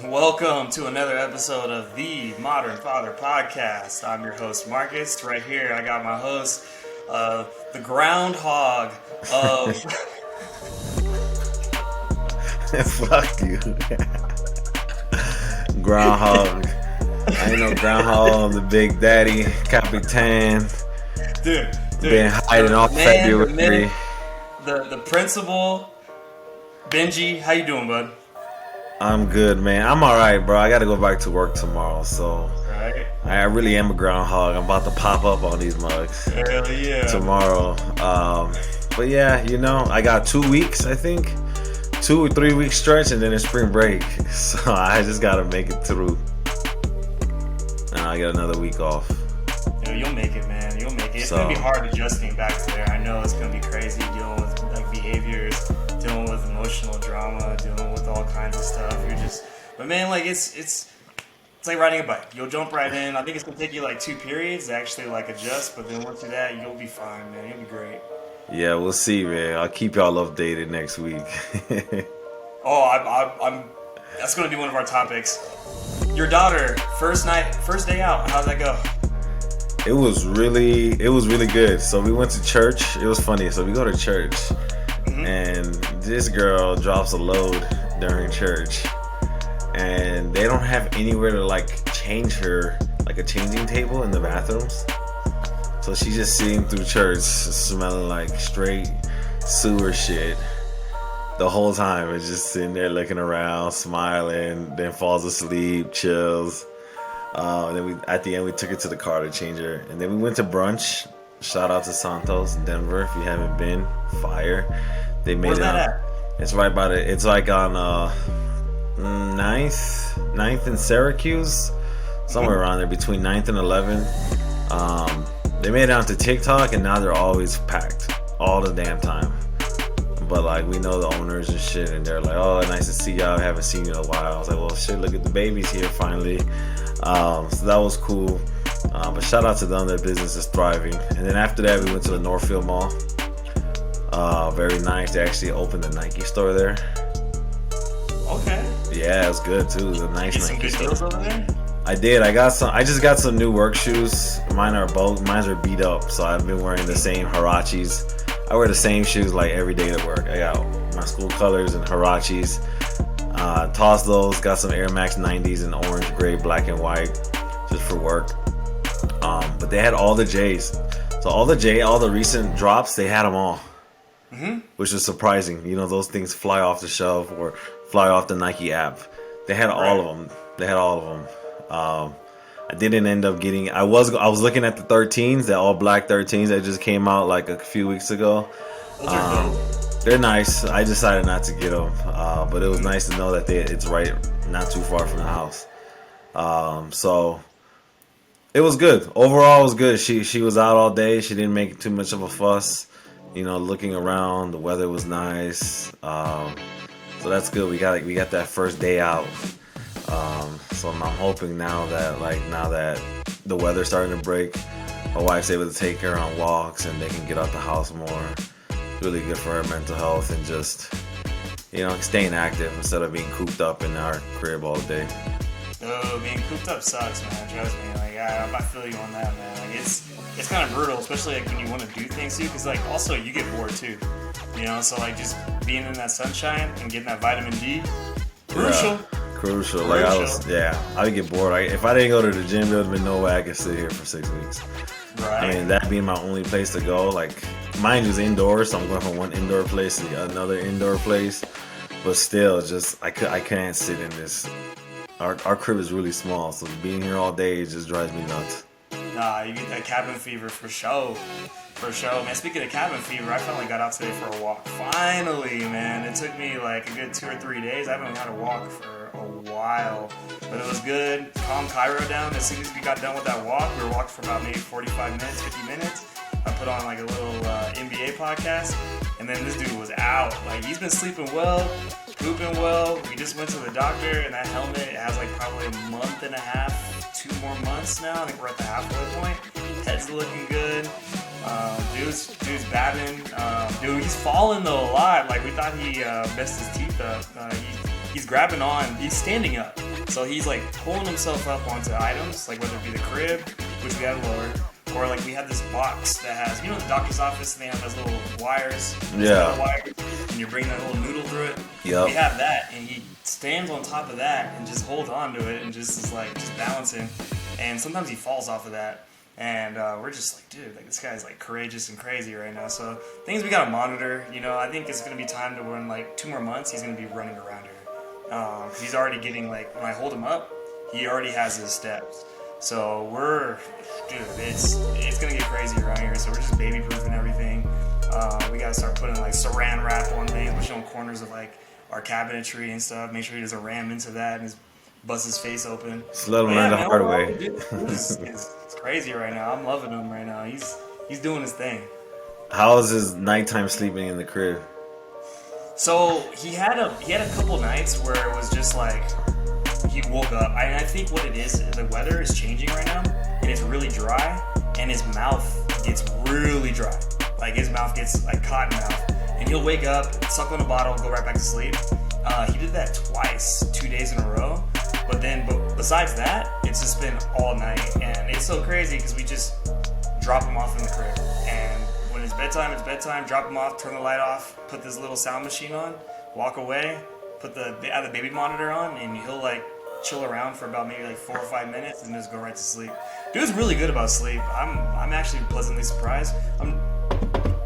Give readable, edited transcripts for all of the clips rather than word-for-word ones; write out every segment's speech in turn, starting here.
Welcome to another episode of the Modern Father Podcast. I'm your host, Marcus. Right here, I got my host, the groundhog of... Fuck you. Groundhog. I ain't no groundhog. I'm the big daddy, Capitan. Dude. Been hiding all February. The principal, Benji. How you doing, bud? I'm good, man. I'm alright, bro. I gotta go back to work tomorrow, so Right. I really am a groundhog. I'm about to pop up on these mugs Hell yeah. tomorrow. But yeah, I got 2 weeks, I think. 2 or 3 week stretch, and then it's spring break. So I just gotta make it through. And I get another week off. You'll make it, man. You'll make it. It's gonna be hard adjusting back to there. I know it's gonna be crazy dealing with like behaviors, dealing with emotional drama, dealing with all kinds of stuff. But man, like it's like riding a bike. You'll jump right in. I think it's gonna take you like 2 periods to actually like adjust, but then once you do that, you'll be fine, man. You'll be great. Yeah, we'll see, man. I'll keep y'all updated next week. I'm. That's gonna be one of our topics. Your daughter, first day out. How'd that go? It was really good. So we went to church. It was funny. So we go to church, and this girl drops a load during church, and they don't have anywhere to like change her, like a changing table in the bathrooms. So she's just sitting through church, smelling like straight sewer shit the whole time. It's just sitting there looking around, smiling, then falls asleep, chills. And then at the end we took her to the car to change her, and then we went to brunch. Shout out to Santos, Denver. If you haven't been, fire. They made Where's it. that at? It's right by the. It's like on 9th and Syracuse, somewhere around there between 9th and 11th. They made it onto TikTok, and now they're always packed all the damn time. But like we know the owners and shit, and they're like, "Oh, nice to see y'all. I haven't seen you in a while." I was like, "Well, shit, look at the babies here finally." So that was cool. But shout out to them; their business is thriving. And then after that, we went to the Northfield Mall. Very nice. They actually opened the Nike store there. Okay. Yeah, it was good too. It was a nice Get some Nike good store. deals over there. I did. I just got some new work shoes. Mine are beat up, so I've been wearing the same Huaraches. I wear the same shoes like every day to work. I got my school colors and Huaraches. Tossed those. Got some Air Max 90s in orange, gray, black, and white, just for work. But they had all the J's. So all the recent drops, they had them all, which is surprising. Those things fly off the shelf or fly off the Nike app. They had all of them. I didn't end up getting. I was looking at the 13s, the all black 13s that just came out like a few weeks ago. Those are dope. They're nice. I decided not to get them, but it was nice to know that it's right, not too far from the house. So it was good. Overall, it was good. She was out all day. She didn't make too much of a fuss. Looking around, the weather was nice. So that's good. We got that first day out. So I'm hoping now that the weather's starting to break, my wife's able to take her on walks and they can get out the house more. Really good for her mental health and just, staying active instead of being cooped up in our crib all day. Oh, being cooped up sucks, man. Trust me. Like, I feel you on that, man. Like, it's kind of brutal, especially like when you want to do things too, because like also you get bored too. So like just being in that sunshine and getting that vitamin D, crucial. Yeah. Crucial. Like I would get bored. If I didn't go to the gym, there would have been no way I could sit here for 6 weeks. Right. I mean, that being my only place to go, like mine was indoors, so I'm going from one indoor place to another indoor place. But still, just I can't sit in this. Our crib is really small, so being here all day just drives me nuts. Nah, you get that cabin fever for sure. For sure, man. Speaking of cabin fever, I finally got out today for a walk. Finally, man. It took me like a good 2 or 3 days. I haven't had a walk for a while, but it was good. Calmed Cairo down. As soon as we got done with that walk, we were walking for about maybe 45 minutes, 50 minutes. I put on like a little NBA podcast, and then this dude was out. Like, he's been sleeping well, pooping well. We just went to the doctor, and that helmet has like probably a month and a half, 2 more months now. I think we're at the halfway point. Head's looking good. Dude's batting. Dude, he's falling though a lot. Like, we thought he messed his teeth up. He's grabbing on. He's standing up. So he's like pulling himself up onto items, like whether it be the crib, which we have lower, or like we have this box that has, you know, the doctor's office, and they have those little wires, Yeah. wires, and you bring that little noodle through it. Yep. We have that, and he stands on top of that and just holds on to it and just is like just balancing. And sometimes he falls off of that. And we're just like, dude, like this guy's like courageous and crazy right now. So things we gotta monitor. You know, I think it's gonna be time to when like 2 more months he's gonna be running around here. 'Cause he's already getting like when I hold him up, he already has his steps. So dude, it's gonna get crazy around here. So we're just baby proofing everything. We gotta start putting like saran wrap on things, especially on corners of like our cabinetry and stuff. Make sure he doesn't ram into that and bust his face open. Just let him learn the hard way. It's crazy right now. I'm loving him right now. He's doing his thing. How is his nighttime sleeping in the crib? So he had a couple nights where it was just like he woke up. I think what it is, the weather is changing right now, and it's really dry, and his mouth gets really dry. Like his mouth gets like cotton mouth, and he'll wake up, suck on a bottle, go right back to sleep. He did that twice, 2 days in a row. But besides that, it's just been all night, and it's so crazy because we just drop him off in the crib, and when it's bedtime, drop him off, turn the light off, put this little sound machine on, walk away, put the baby monitor on, and he'll like chill around for about maybe like 4 or 5 minutes and just go right to sleep. Dude's really good about sleep. I'm actually pleasantly surprised. I'm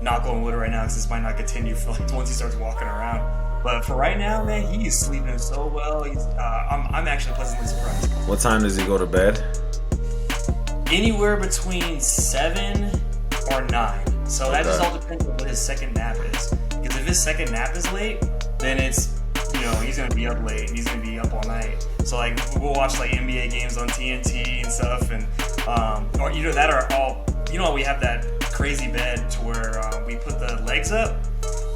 not going wood right now because this might not continue for like once he starts walking around. But for right now, man, he's sleeping so well. I'm actually pleasantly surprised. What time does he go to bed? Anywhere between 7 or 9. So that just all depends on what his second nap is. Because if his second nap is late, then it's, you know, he's going to be up late and he's going to be up all night. So like we'll watch like NBA games on TNT and stuff, and or either that or we have that crazy bed to where we put the legs up,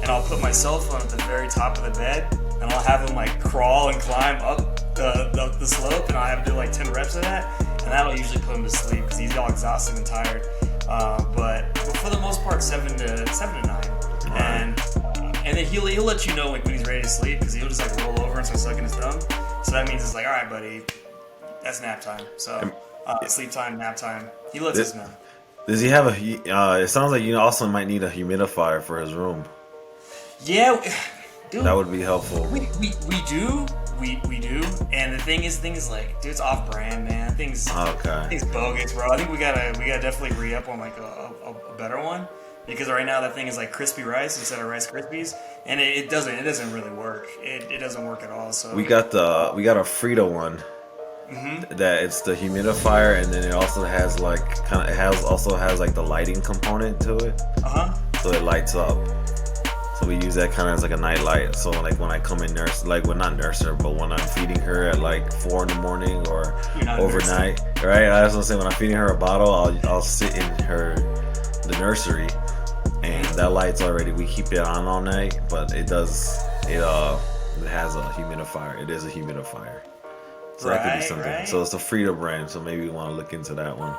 and I'll put my cell phone at the very top of the bed, and I'll have him like crawl and climb up the slope, and I'll have him do like 10 reps of that, and that'll usually put him to sleep because he's all exhausted and tired. But for the most part, 7 to 9, and then he'll let you know like when he's ready to sleep, because he'll just like roll over and start sucking his thumb. So that means it's like, all right, buddy, that's nap time. So sleep time, nap time. He lets us know. Does he have it sounds like you also might need a humidifier for his room. Yeah, dude, that would be helpful. We do. We do. And the thing is like, dude, it's off brand, man. Things bogus, bro. I think we gotta definitely re-up on like a better one, because right now that thing is like crispy rice instead of Rice Krispies, and it doesn't really work. It doesn't work at all. So we got a Frito one. Mm-hmm. That it's the humidifier, and then it also has like also has like the lighting component to it. So it lights up. So we use that kind of as like a night light. So like when I come in not nurse her, but when I'm feeding her at like 4 in the morning or overnight, right? I was gonna say when I'm feeding her a bottle, I'll sit in the nursery, and that light's already, we keep it on all night, but it has a humidifier. It is a humidifier. So that could be something. Right. So it's a Frito brand, so maybe you want to look into that one.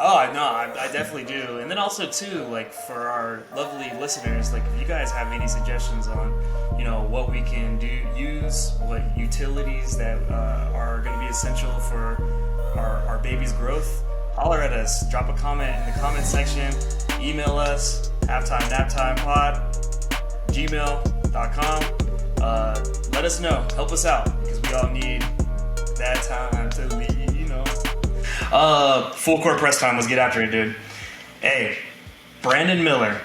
Oh, no, I definitely do. And then also, too, like, for our lovely listeners, like, if you guys have any suggestions on, you know, what we can use, what utilities that are going to be essential for our baby's growth, holler at us. Drop a comment in the comment section. Email us, halftimenaptimepod@gmail.com. Let us know. Help us out, because we all need that time to leave, you know. Full court press time. Let's get after it, dude. Hey, Brandon Miller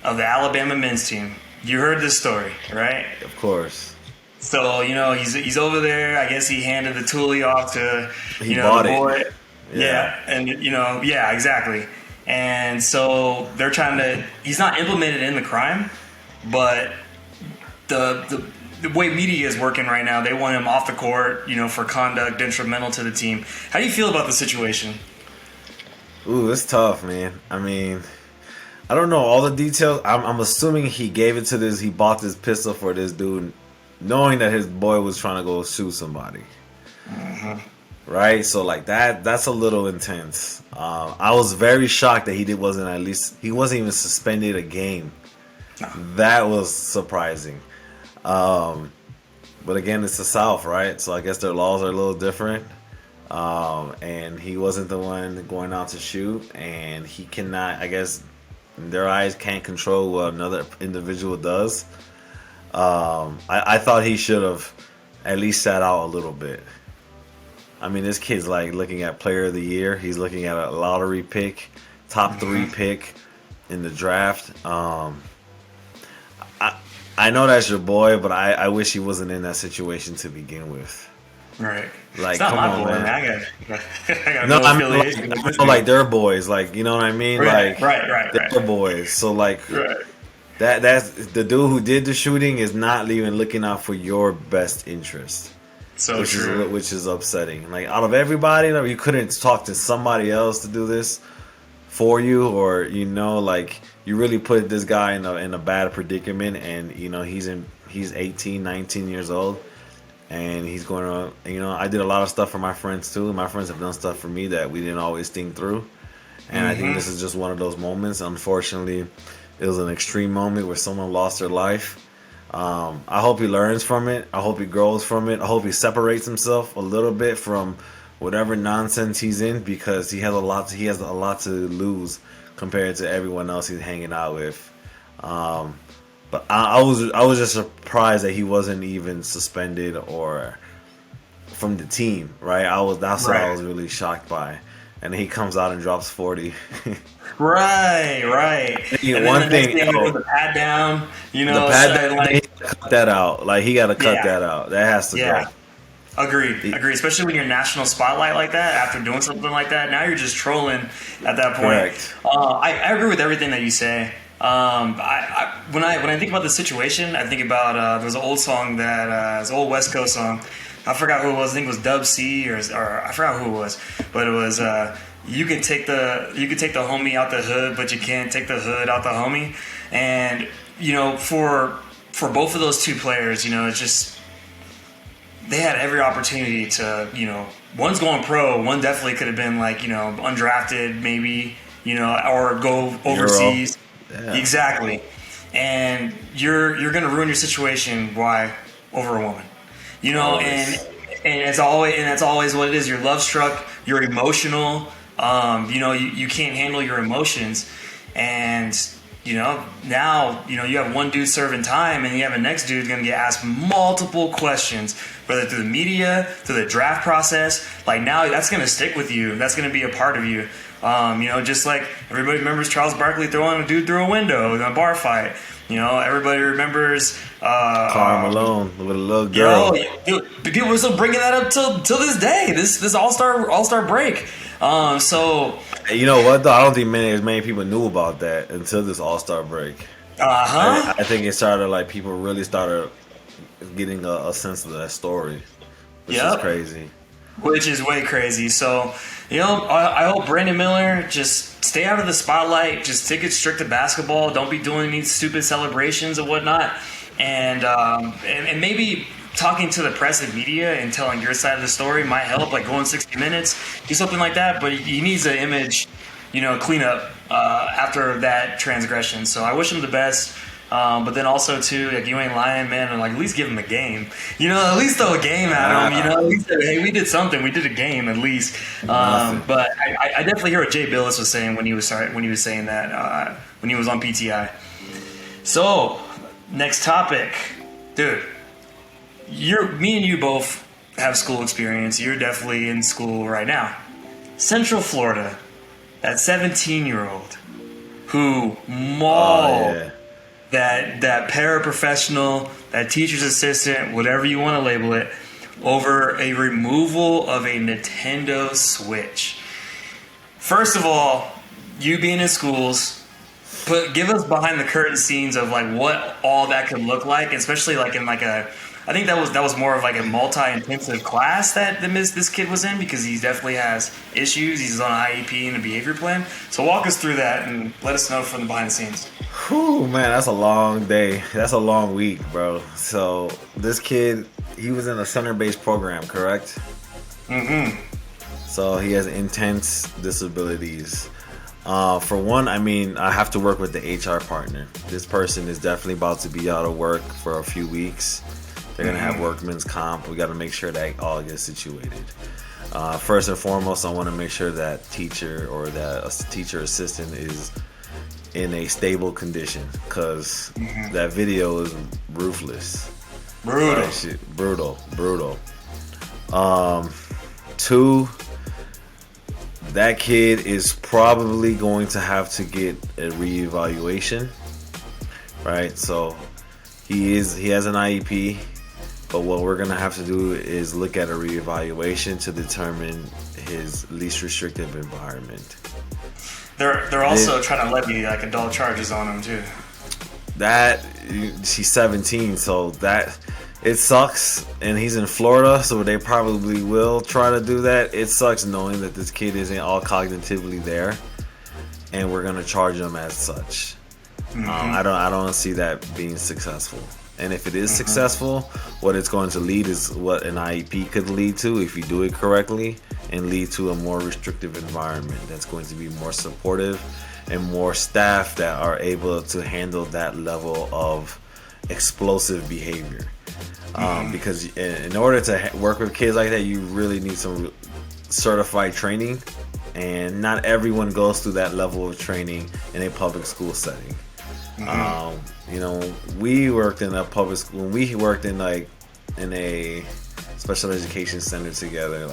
of the Alabama men's team. You heard this story, right? Of course. So, you know, he's over there. I guess he handed the toolie off to, the boy. It. Yeah. And, you know, yeah, exactly. And so they're trying to, he's not implemented in the crime, but the way media is working right now, they want him off the court, you know, for conduct detrimental to the team. How do you feel about the situation? Ooh, it's tough, man. I mean, I don't know all the details. I'm assuming he bought this pistol for this dude, knowing that his boy was trying to go shoot somebody. Mm-hmm. Right? So, like, that's a little intense. I was very shocked that he wasn't even suspended a game. No. That was surprising. But again, it's the South, right? So I guess their laws are a little different. And he wasn't the one going out to shoot, and he cannot, I guess, in their eyes, can't control what another individual does. I thought he should have at least sat out a little bit. I mean, this kid's like looking at Player of the Year. He's looking at a lottery pick, top 3 pick in the draft. I know that's your boy, but I wish he wasn't in that situation to begin with. Right. Like, it's not come my on, boy, man. man. I got No, no I mean, affiliation. like, I know, like they're boys, like, you know what I mean? Right, Like, right. they're boys. So like, Right. that's the dude who did the shooting is not even looking out for your best interest. So true. Which is upsetting. Like, out of everybody, you couldn't talk to somebody else to do this for you, or like, you really put this guy in a bad predicament, and he's 18, 19 years old, and he's going to, I did a lot of stuff for my friends too. My friends have done stuff for me that we didn't always think through, and I think this is just one of those moments. Unfortunately, it was an extreme moment where someone lost their life. I hope he learns from it. I hope he grows from it. I hope he separates himself a little bit from whatever nonsense he's in, because he has a lot to lose compared to everyone else he's hanging out with. But I was just surprised that he wasn't even suspended or from the team, right? That's what I was really shocked by. And then he comes out and drops 40. Right. And one thing, put the pad down, the pad down, he cut that out. Like, he got to cut that out. That has to go. Agree. Especially when you're national spotlight like that, after doing something like that. Now you're just trolling at that point. Correct. I agree with everything that you say. When I think about the situation, I think about there's an old song that it's an old West Coast song. I forgot who it was. I think it was Dub C or I forgot who it was, but it was you can take the homie out the hood, but you can't take the hood out the homie. And for both of those two players, it's just they had every opportunity to one's going pro, one definitely could have been like undrafted maybe or go overseas. Yeah. Exactly. And you're gonna ruin your situation. Why? Over a woman. And that's always what it is. You're love struck. You're emotional. You can't handle your emotions, and now you have one dude serving time, and you have a next dude going to get asked multiple questions, whether through the media, through the draft process. Like, now that's going to stick with you. That's going to be a part of you. Just like everybody remembers Charles Barkley throwing a dude through a window in a bar fight. Everybody remembers Karl Malone with a little girl. Dude, people are still bringing that up till this day. This All-Star break. So you know what though? I don't think many people knew about that until this All-Star break. I think it started, like, people really started getting a sense of that story, which is crazy. Which is way crazy. So, I hope Brandon Miller just stay out of the spotlight. Just take it strict to basketball. Don't be doing these stupid celebrations and whatnot. And maybe talking to the press and media and telling your side of the story might help, like going 60 Minutes, do something like that. But he needs an image, cleanup after that transgression. So I wish him the best. But then also too, like, you ain't lying, man. And like, at least give him a game. At least throw a game at him. At least say, hey, we did something. We did a game at least. But I definitely hear what Jay Billis was saying when he was saying that when he was on PTI. So next topic, dude. Me and you both have school experience. You're definitely in school right now. Central Florida, that 17-year-old who mauled that paraprofessional, that teacher's assistant, whatever you want to label it, over a removal of a Nintendo Switch. First of all, you being in schools, give us behind the curtain scenes of like what all that could look like, especially like in like I think that was more of like a multi-intensive class that this kid was in, because he definitely has issues. He's on an IEP and a behavior plan. So walk us through that and let us know from the behind the scenes. Whew, man, that's a long day. That's a long week, bro. So this kid, he was in a center-based program, correct? Mm-hmm. So he has intense disabilities. For one, I have to work with the HR partner. This person is definitely about to be out of work for a few weeks. They're gonna have workman's comp. We got to make sure that all gets situated. First and foremost, I want to make sure that teacher or that a teacher assistant is in a stable condition, because that video is ruthless. Brutal. Like, shit, brutal. Two, that kid is probably going to have to get a reevaluation, right? So he has an IEP, but what we're gonna have to do is look at a reevaluation to determine his least restrictive environment. They're also trying to levy like adult charges on him too. That she's 17, so that it sucks, and he's in Florida, so they probably will try to do that. It sucks knowing that this kid isn't all cognitively there, and we're gonna charge him as such. I don't see that being successful. And if it is successful, what it's going to lead is what an IEP could lead to if you do it correctly, and lead to a more restrictive environment that's going to be more supportive and more staff that are able to handle that level of explosive behavior. Because in order to work with kids like that, you really need some certified training, and not everyone goes through that level of training in a public school setting. We worked in a public school. When we worked in a special education center together,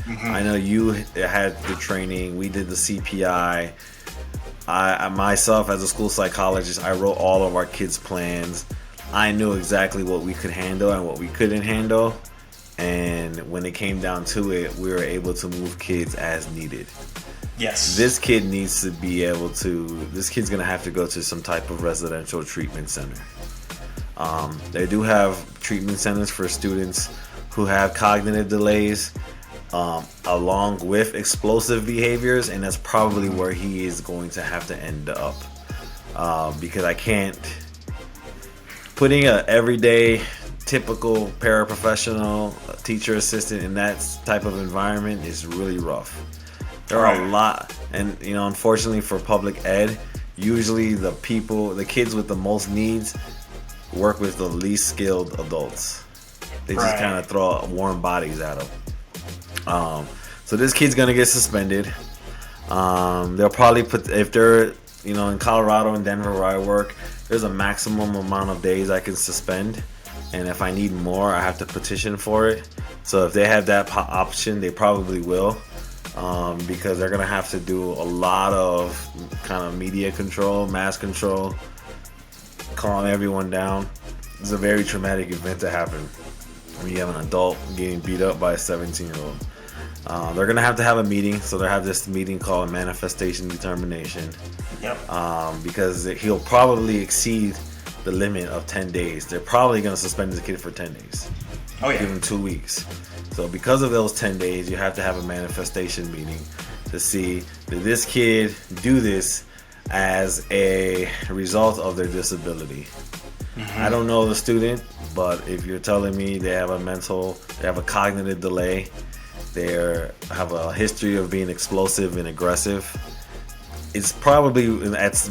I know you had the training. We did the CPI. I myself, as a school psychologist, I wrote all of our kids' plans. I knew exactly what we could handle and what we couldn't handle. And when it came down to it, we were able to move kids as needed. Yes. This kid needs to be able to. This kid's gonna have to go to some type of residential treatment center. They do have treatment centers for students who have cognitive delays, along with explosive behaviors, and that's probably where he is going to have to end up. Because I can't putting a everyday typical paraprofessional teacher assistant in that type of environment is really rough. There are a lot, and unfortunately for public ed, usually the kids with the most needs work with the least skilled adults. They just kind of throw warm bodies at them. So this kid's gonna get suspended. They'll probably put, if they're in Colorado and Denver where I work, there's a maximum amount of days I can suspend, and if I need more, I have to petition for it. So if they have that option, they probably will. Because they're gonna have to do a lot of kind of media control, mass control, calming everyone down. It's a very traumatic event to happen when you have an adult getting beat up by a 17-year-old. They're gonna have to have a meeting, so they have this meeting called manifestation determination. Yep. Because he'll probably exceed the limit of 10 days. They're probably gonna suspend the kid for 10 days. Oh yeah. Give him 2 weeks. So because of those 10 days, you have to have a manifestation meeting to see, did this kid do this as a result of their disability? I don't know the student, but if you're telling me they have a cognitive delay, they have a history of being explosive and aggressive, it's probably,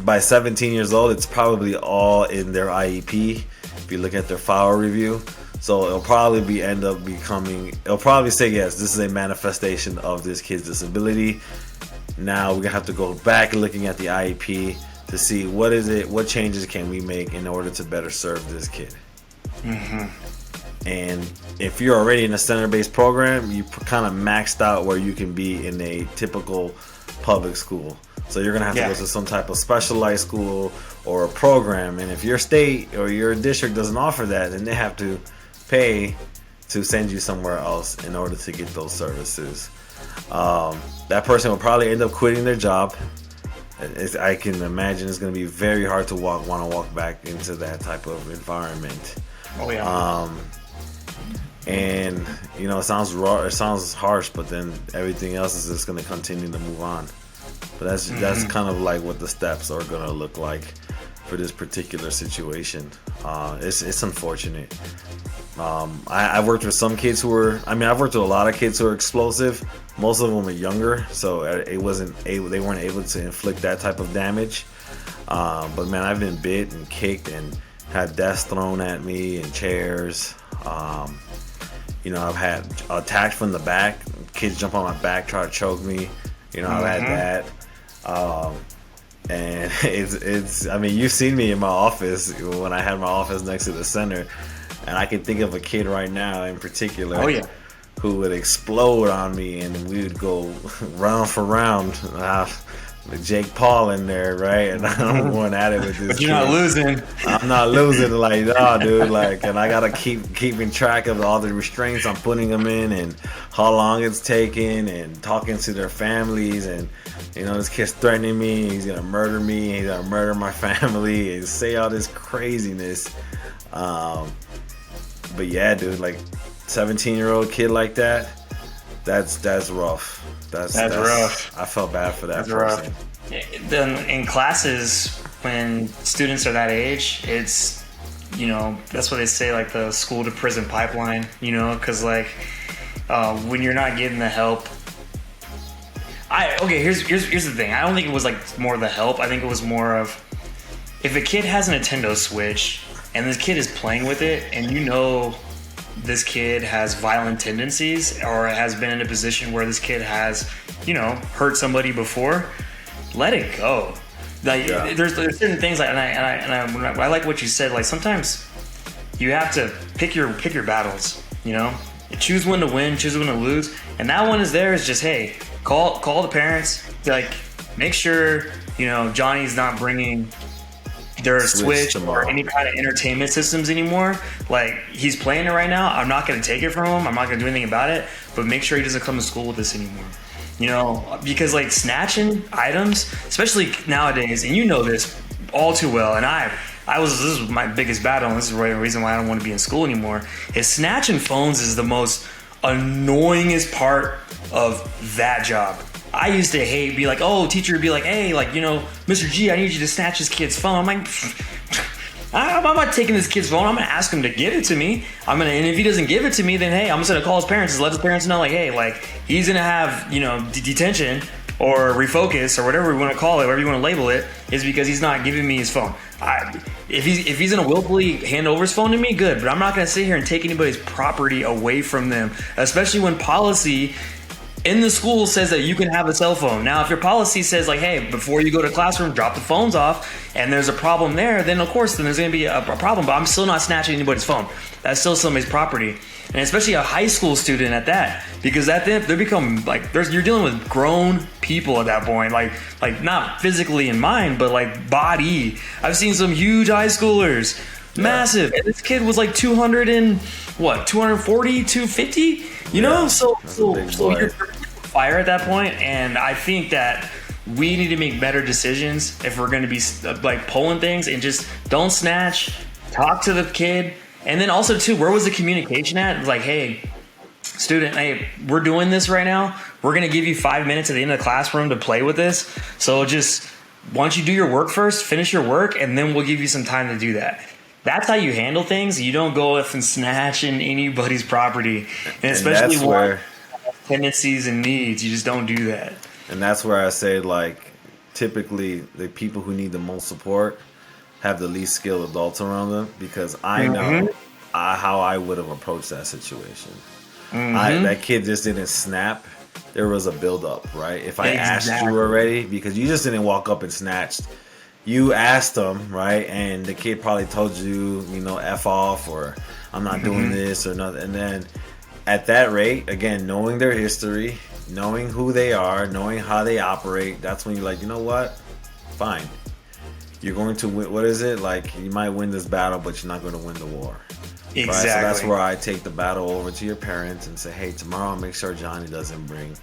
by 17 years old, it's probably all in their IEP. If you look at their file review. So it'll probably it'll probably say, yes, this is a manifestation of this kid's disability. Now we're gonna have to go back looking at the IEP to see what changes can we make in order to better serve this kid. And if you're already in a center-based program, you kind of maxed out where you can be in a typical public school. So you're gonna have to go to some type of specialized school or a program, and if your state or your district doesn't offer that, then they have to pay to send you somewhere else in order to get those services. That person will probably end up quitting their job. I can imagine it's going to be very hard to want to walk back into that type of environment. Oh yeah. And it sounds raw, it sounds harsh, but then everything else is just going to continue to move on. But that's kind of like what the steps are going to look like for this particular situation. It's unfortunate. I've worked with some kids I've worked with a lot of kids who are explosive. Most of them are younger, so they weren't able to inflict that type of damage. But man, I've been bit and kicked and had desks thrown at me and chairs. I've had attacks from the back. Kids jump on my back, try to choke me. I've had that. And it's. I mean, you've seen me in my office when I had my office next to the center, and I can think of a kid right now in particular. Oh yeah. Who would explode on me, and we would go round for round. With Jake Paul in there, right? And I'm going at it with this. But you're not losing. I'm not losing, like, no, dude. Like, and I gotta keeping track of all the restraints I'm putting them in, and how long it's taking, and talking to their families, and this kid's threatening me. He's gonna murder me. He's gonna murder my family, and say all this craziness. But yeah, dude, like 17-year-old kid like that. That's rough. That's rough. I felt bad for that person. Rough. Then in classes, when students are that age, it's that's what they say, like the school to prison pipeline. Because like when you're not getting the help. Here's the thing. I don't think it was like more the help. I think it was more of if a kid has a Nintendo Switch and this kid is playing with it, and this kid has violent tendencies or has been in a position where this kid has, hurt somebody before, let it go. Like there's certain things like, and I like what you said. Like sometimes you have to pick your battles. Choose when to win, choose when to lose, and that one is there. Is just hey, call the parents. Like make sure Johnny's not bringing their Switch or any kind of entertainment systems anymore. Like he's playing it right now. I'm not going to take it from him. I'm not going to do anything about it. But make sure he doesn't come to school with this anymore. Because like snatching items, especially nowadays, and this all too well. And this is my biggest battle, and this is the reason why I don't want to be in school anymore. Is snatching phones is the most annoyingest part of that job. I used to be like, teacher would be like, hey, like, Mr. G, I need you to snatch this kid's phone. I'm like, I'm not taking this kid's phone. I'm going to ask him to give it to me. And if he doesn't give it to me, then, hey, I'm just going to call his parents and let his parents know, like, hey, like, he's going to have, detention or refocus or whatever we want to call it, whatever you want to label it, is because he's not giving me his phone. If he's going to willfully hand over his phone to me, good. But I'm not going to sit here and take anybody's property away from them, especially when policy in the school says that you can have a cell phone. Now, if your policy says like, hey, before you go to classroom, drop the phones off, and there's a problem there, then of course, then there's going to be a problem. But I'm still not snatching anybody's phone. That's still somebody's property, and especially a high school student at that, because they become like you're dealing with grown people at that point, like not physically in mind, but like body. I've seen some huge high schoolers, massive, and this kid was like 240, 250. So you're fire at that point, and I think that we need to make better decisions if we're going to be like pulling things, and just don't snatch. Talk to the kid, and then also too, where was the communication at? It was like, hey, student, hey, we're doing this right now. We're going to give you 5 minutes at the end of the classroom to play with this. So just once you do your work first, finish your work, and then we'll give you some time to do that. That's how you handle things. You don't go up and snatching anybody's property, and especially where tendencies and needs. You just don't do that. And that's where I say, like, typically the people who need the most support have the least skilled adults around them, because I know how I would have approached that situation. That kid just didn't snap. There was a build-up, right? If I asked you already, because you just didn't walk up and snatched. You asked them, right? And the kid probably told you, F off, or I'm not doing this or nothing. And then at that rate, again, knowing their history, knowing who they are, knowing how they operate, that's when you're like, you know what? Fine. You're going to win. What is it? Like, you might win this battle, but you're not going to win the war. Exactly. Right? So that's where I take the battle over to your parents and say, hey, tomorrow I'll make sure Johnny doesn't bring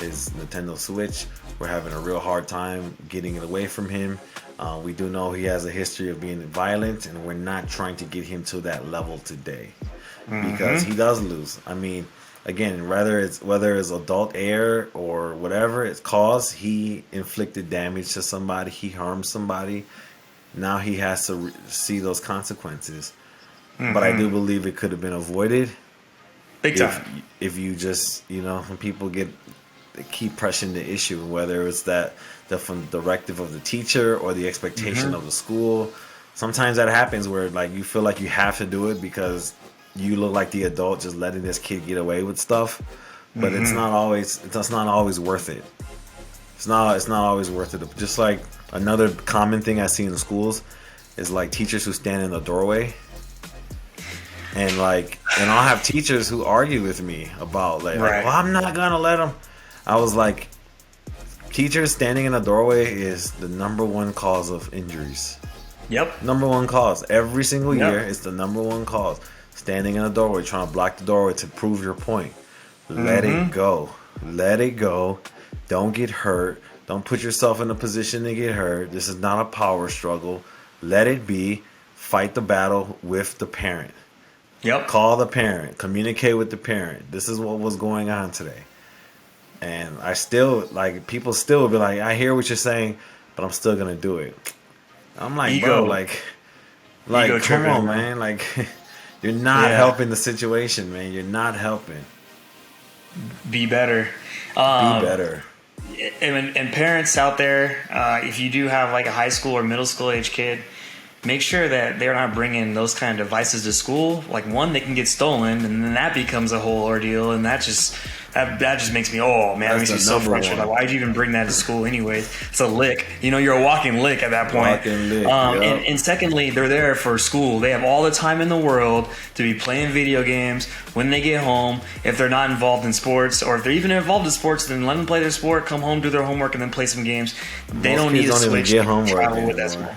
his Nintendo Switch. We're having a real hard time getting it away from him. We do know he has a history of being violent, and we're not trying to get him to that level today, because he does lose. I mean, again, whether it's adult error or whatever it's caused, he inflicted damage to somebody, he harmed somebody. Now he has to see those consequences. But I do believe it could have been avoided. Big time. If you just, when people keep pressing the issue, whether it's that from the directive of the teacher or the expectation of the school. Sometimes that happens where like you feel like you have to do it because you look like the adult just letting this kid get away with stuff, but it's not always worth it. It's not always worth it. Just like another common thing I see in schools is like teachers who stand in the doorway, and I'll have teachers who argue with me about like well, I'm not gonna let them. I was like, teachers standing in the doorway is the number one cause of injuries. Yep. Number one cause. Every single year, it's the number one cause. Standing in the doorway, trying to block the doorway to prove your point. Let it go. Let it go. Don't get hurt. Don't put yourself in a position to get hurt. This is not a power struggle. Let it be. Fight the battle with the parent. Yep. Call the parent. Communicate with the parent. This is what was going on today. And I still, like, people still be like, I hear what you're saying, but I'm still going to do it. I'm like, Ego. bro, like come on, man. Like, you're not helping the situation, man. You're not helping. Be better. Be better. And parents out there, if you do have like a high school or middle school age kid, make sure that they're not bringing those kind of devices to school. Like, one, they can get stolen, and then that becomes a whole ordeal, and that just makes me, that makes me so frustrated. Like, why'd you even bring that to school anyways? It's a lick. You're a walking lick at that point. Walking lick, and secondly, they're there for school. They have all the time in the world to be playing video games when they get home. If they're not involved in sports, or if they're even involved in sports, then let them play their sport, come home, do their homework, and then play some games. They don't need to switch to travel with that school.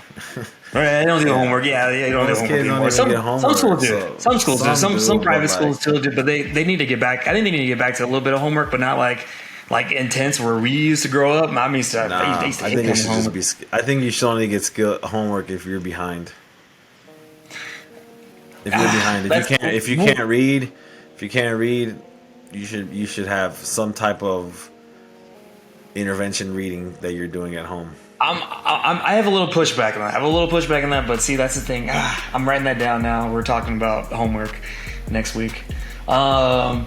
Right, they don't do homework. Yeah, they don't do homework anymore. Some schools do. Some schools do. Some private schools still do. But they need to get back. I think they need to get back to a little bit of homework, but not like intense where we used to grow up. I used to I think it should just be. I think you should only get homework if you're behind. If you're behind, if you can't read, you should have some type of intervention reading that you're doing at home. I have a little pushback on that. But see, that's the thing. I'm writing that down now. We're talking about homework next week. Deion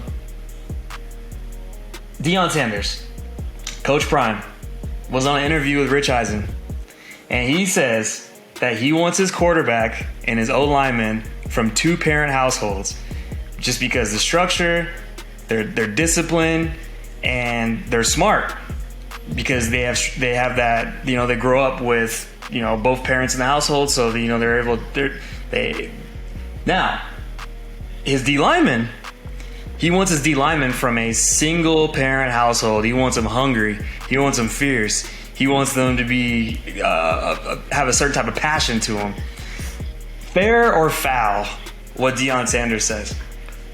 Sanders, Coach Prime, was on an interview with Rich Eisen, and he says that he wants his quarterback and his O-lineman from two-parent households, just because the structure, they're disciplined, and they're smart. Because they have that, they grow up with, both parents in the household, so now his D lineman, he wants his D lineman from a single parent household. He wants them hungry. He wants them fierce. He wants them to be have a certain type of passion to them. Fair or foul? What Deion Sanders says.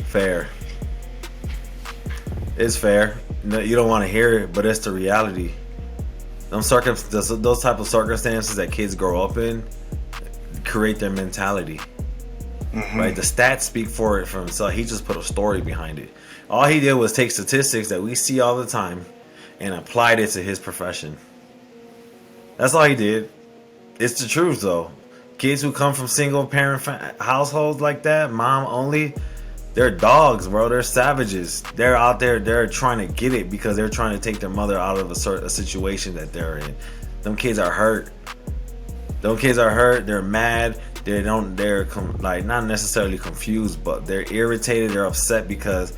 Fair. It's fair. No, you don't want to hear it, but it's the reality. Those type of circumstances that kids grow up in create their mentality. Right? The stats speak for it for himself. He just put a story behind it. All he did was take statistics that we see all the time and applied it to his profession. That's all he did. It's the truth, though. Kids who come from single parent households like that, mom only, they're dogs, bro. They're savages. They're out there. They're trying to get it because they're trying to take their mother out of a situation that they're in. Them kids are hurt. They're mad. They're not necessarily confused, but they're irritated. They're upset because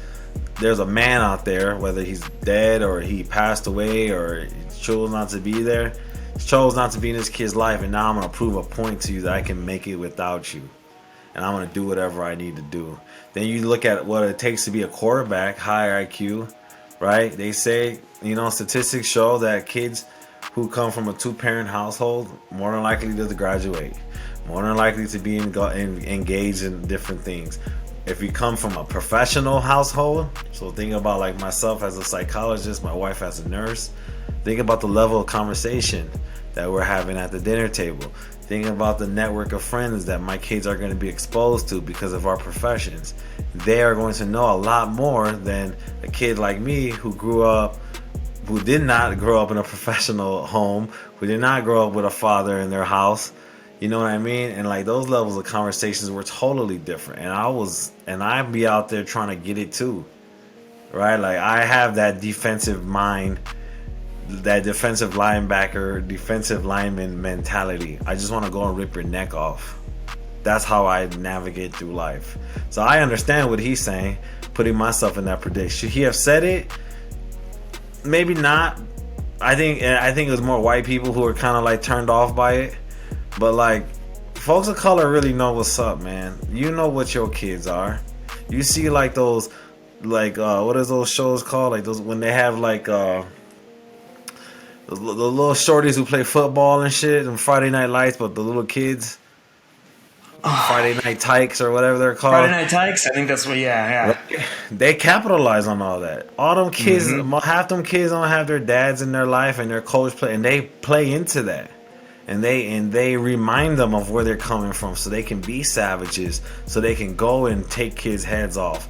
there's a man out there, whether he's dead or he passed away or he chose not to be there. He chose not to be in this kid's life, and now I'm gonna prove a point to you that I can make it without you, and I'm gonna do whatever I need to do. Then you look at what it takes to be a quarterback, high IQ, right? They say, statistics show that kids who come from a two-parent household more than likely to graduate, more than likely to be engaged in different things. If you come from a professional household, so think about like myself as a psychologist, my wife as a nurse, think about the level of conversation that we're having at the dinner table. Thinking about the network of friends that my kids are going to be exposed to because of our professions. They are going to know a lot more than a kid like me who did not grow up in a professional home, who did not grow up with a father in their house. You know what I mean? And like those levels of conversations were totally different. And I'd be out there trying to get it too. Right? Like I have that defensive mind, that defensive linebacker, defensive lineman mentality. I just want to go and rip your neck off. That's how I navigate through life. So I understand what he's saying, putting myself in that prediction. Should he have said it? Maybe not. I think it was more white people who were kind of like turned off by it. But like, folks of color really know what's up, man. You know what your kids are. You see like those, like what is those shows called? Like those when they have like the little shorties who play football and shit, and Friday Night Lights, but the little kids. Friday Night Tykes or whatever they're called. Friday Night Tykes, I think that's what. Yeah. They capitalize on all that. All them kids, half them kids don't have their dads in their life and their coach play, and they play into that, and they remind them of where they're coming from, so they can be savages, so they can go and take kids' heads off.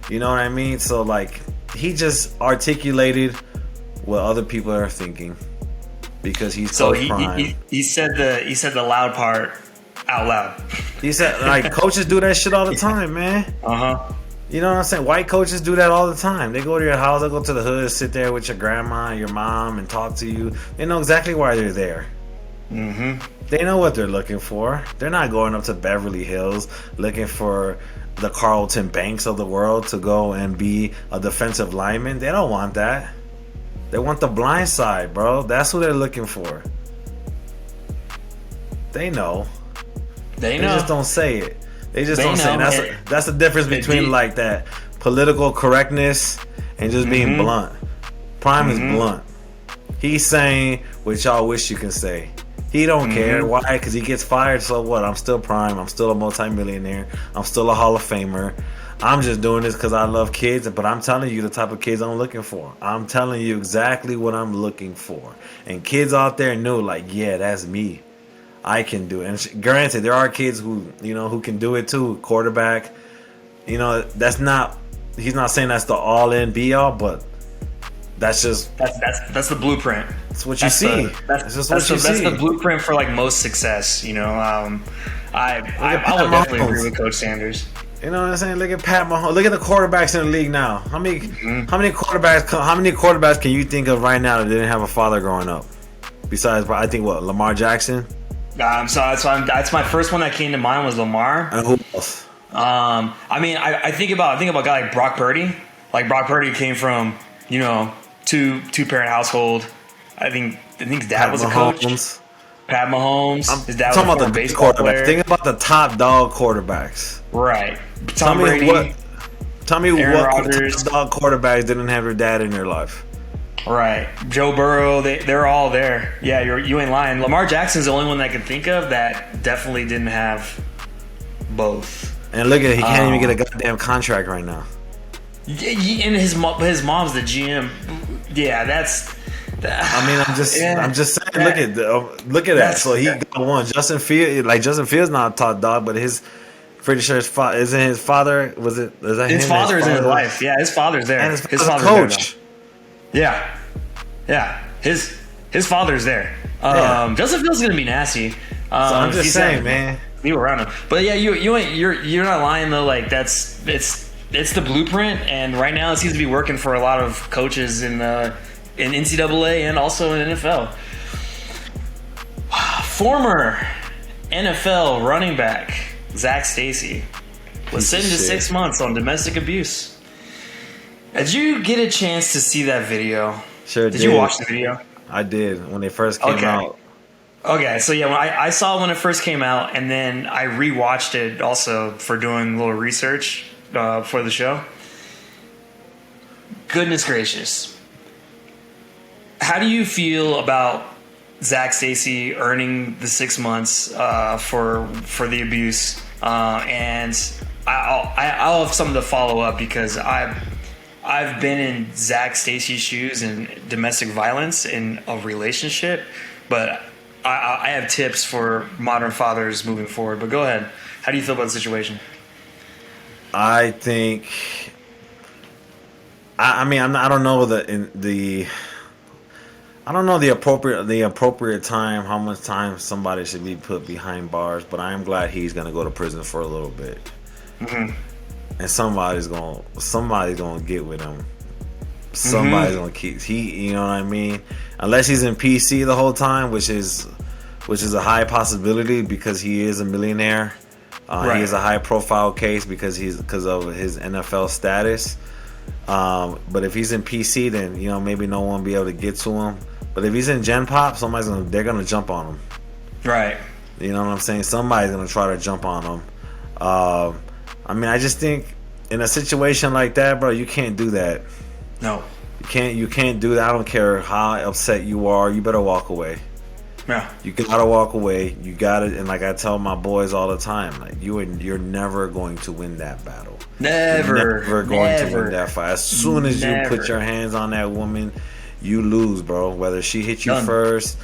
You know what I mean? So like, he just articulated what other people are thinking because he's so prime. He said the loud part out loud. He said, like, coaches do that shit all the time, man. You know what I'm saying? White coaches do that all the time. They go to your house, they go to the hood, sit there with your grandma and your mom and talk to you. They know exactly why they're there. They know what they're looking for. They're not going up to Beverly Hills looking for the Carlton Banks of the world to go and be a defensive lineman. They don't want that. They want the blind side, bro. That's what they're looking for. They know. They just don't say it. They just don't say it. That's the difference between like that political correctness and just being blunt. Prime is blunt. He's saying what y'all wish you can say. He don't care. Why? Because he gets fired. So what? I'm still Prime. I'm still a multimillionaire. I'm still a Hall of Famer. I'm just doing this because I love kids. But I'm telling you the type of kids I'm looking for. I'm telling you exactly what I'm looking for. And kids out there know, like, yeah, that's me. I can do it. And granted, there are kids who, you know, who can do it too. Quarterback, you know, that's not. He's not saying that's the all-in be-all, but that's just that's the blueprint. That's what you see. That's the blueprint for like most success. You know, I would definitely agree with Coach Sanders. You know what I'm saying? Look at Pat Mahomes. Look at the quarterbacks in the league now. How many quarterbacks can you think of right now that didn't have a father growing up? Besides, I think Lamar Jackson. So that's my first one that came to mind was Lamar. And who else? I mean, I think about a guy like Brock Purdy. Like Brock Purdy came from, you know, two parent household. I think his dad was a coach. Pat Mahomes. His dad was a former baseball player. Think about the top dog quarterbacks. Right. Tom Brady. Tell me what top dog quarterbacks didn't have their dad in their life. Right. Joe Burrow, they're all there. Yeah, you ain't lying. Lamar Jackson's the only one that I can think of that definitely didn't have both. And look at it, he can't even get a goddamn contract right now. And his mom's the GM. Yeah, that's. I mean, I'm just saying. Look at that. So he got one. Justin Fields not a top dog, but pretty sure his father isn't his father. Was it? Is that his father's in his life? Yeah, his father's there. And his father's coach. Yeah. His father's there. Justin Fields is gonna be nasty. So I'm just saying, man. You around him, but yeah, you're not lying though. Like it's the blueprint, and right now it seems to be working for a lot of coaches in NCAA and also in NFL. Former NFL running back Zach Stacy was sentenced to 6 months on domestic abuse. Did you get a chance to see that video? Sure did. Did you watch the video? I did when they first came out. Okay, so yeah, when I saw it when it first came out, and then I rewatched it also for doing a little research for the show. Goodness gracious. How do you feel about Zach Stacy earning the 6 months for the abuse? And I'll have something to follow up because I've been in Zach Stacy's shoes in domestic violence in a relationship, but I have tips for modern fathers moving forward. But go ahead. How do you feel about the situation? I think. I don't know the appropriate time, how much time somebody should be put behind bars, but I am glad he's gonna go to prison for a little bit. And somebody's gonna get with him. Somebody's gonna keep you know what I mean? Unless he's in PC the whole time, which is a high possibility because he is a millionaire He is a high profile case because of his NFL status. But if he's in PC, then maybe no one will be able to get to him. But if he's in Gen Pop, they're gonna jump on him. Right. You know what I'm saying? Somebody's gonna try to jump on him. I just think in a situation like that, bro, you can't do that. No. You can't do that. I don't care how upset you are. You better walk away. Yeah. You gotta walk away. You gotta, and like I tell my boys all the time, like you're never going to win that battle. You're never going to win that fight. As soon as you put your hands on that woman, you lose, bro. Whether she hit you first,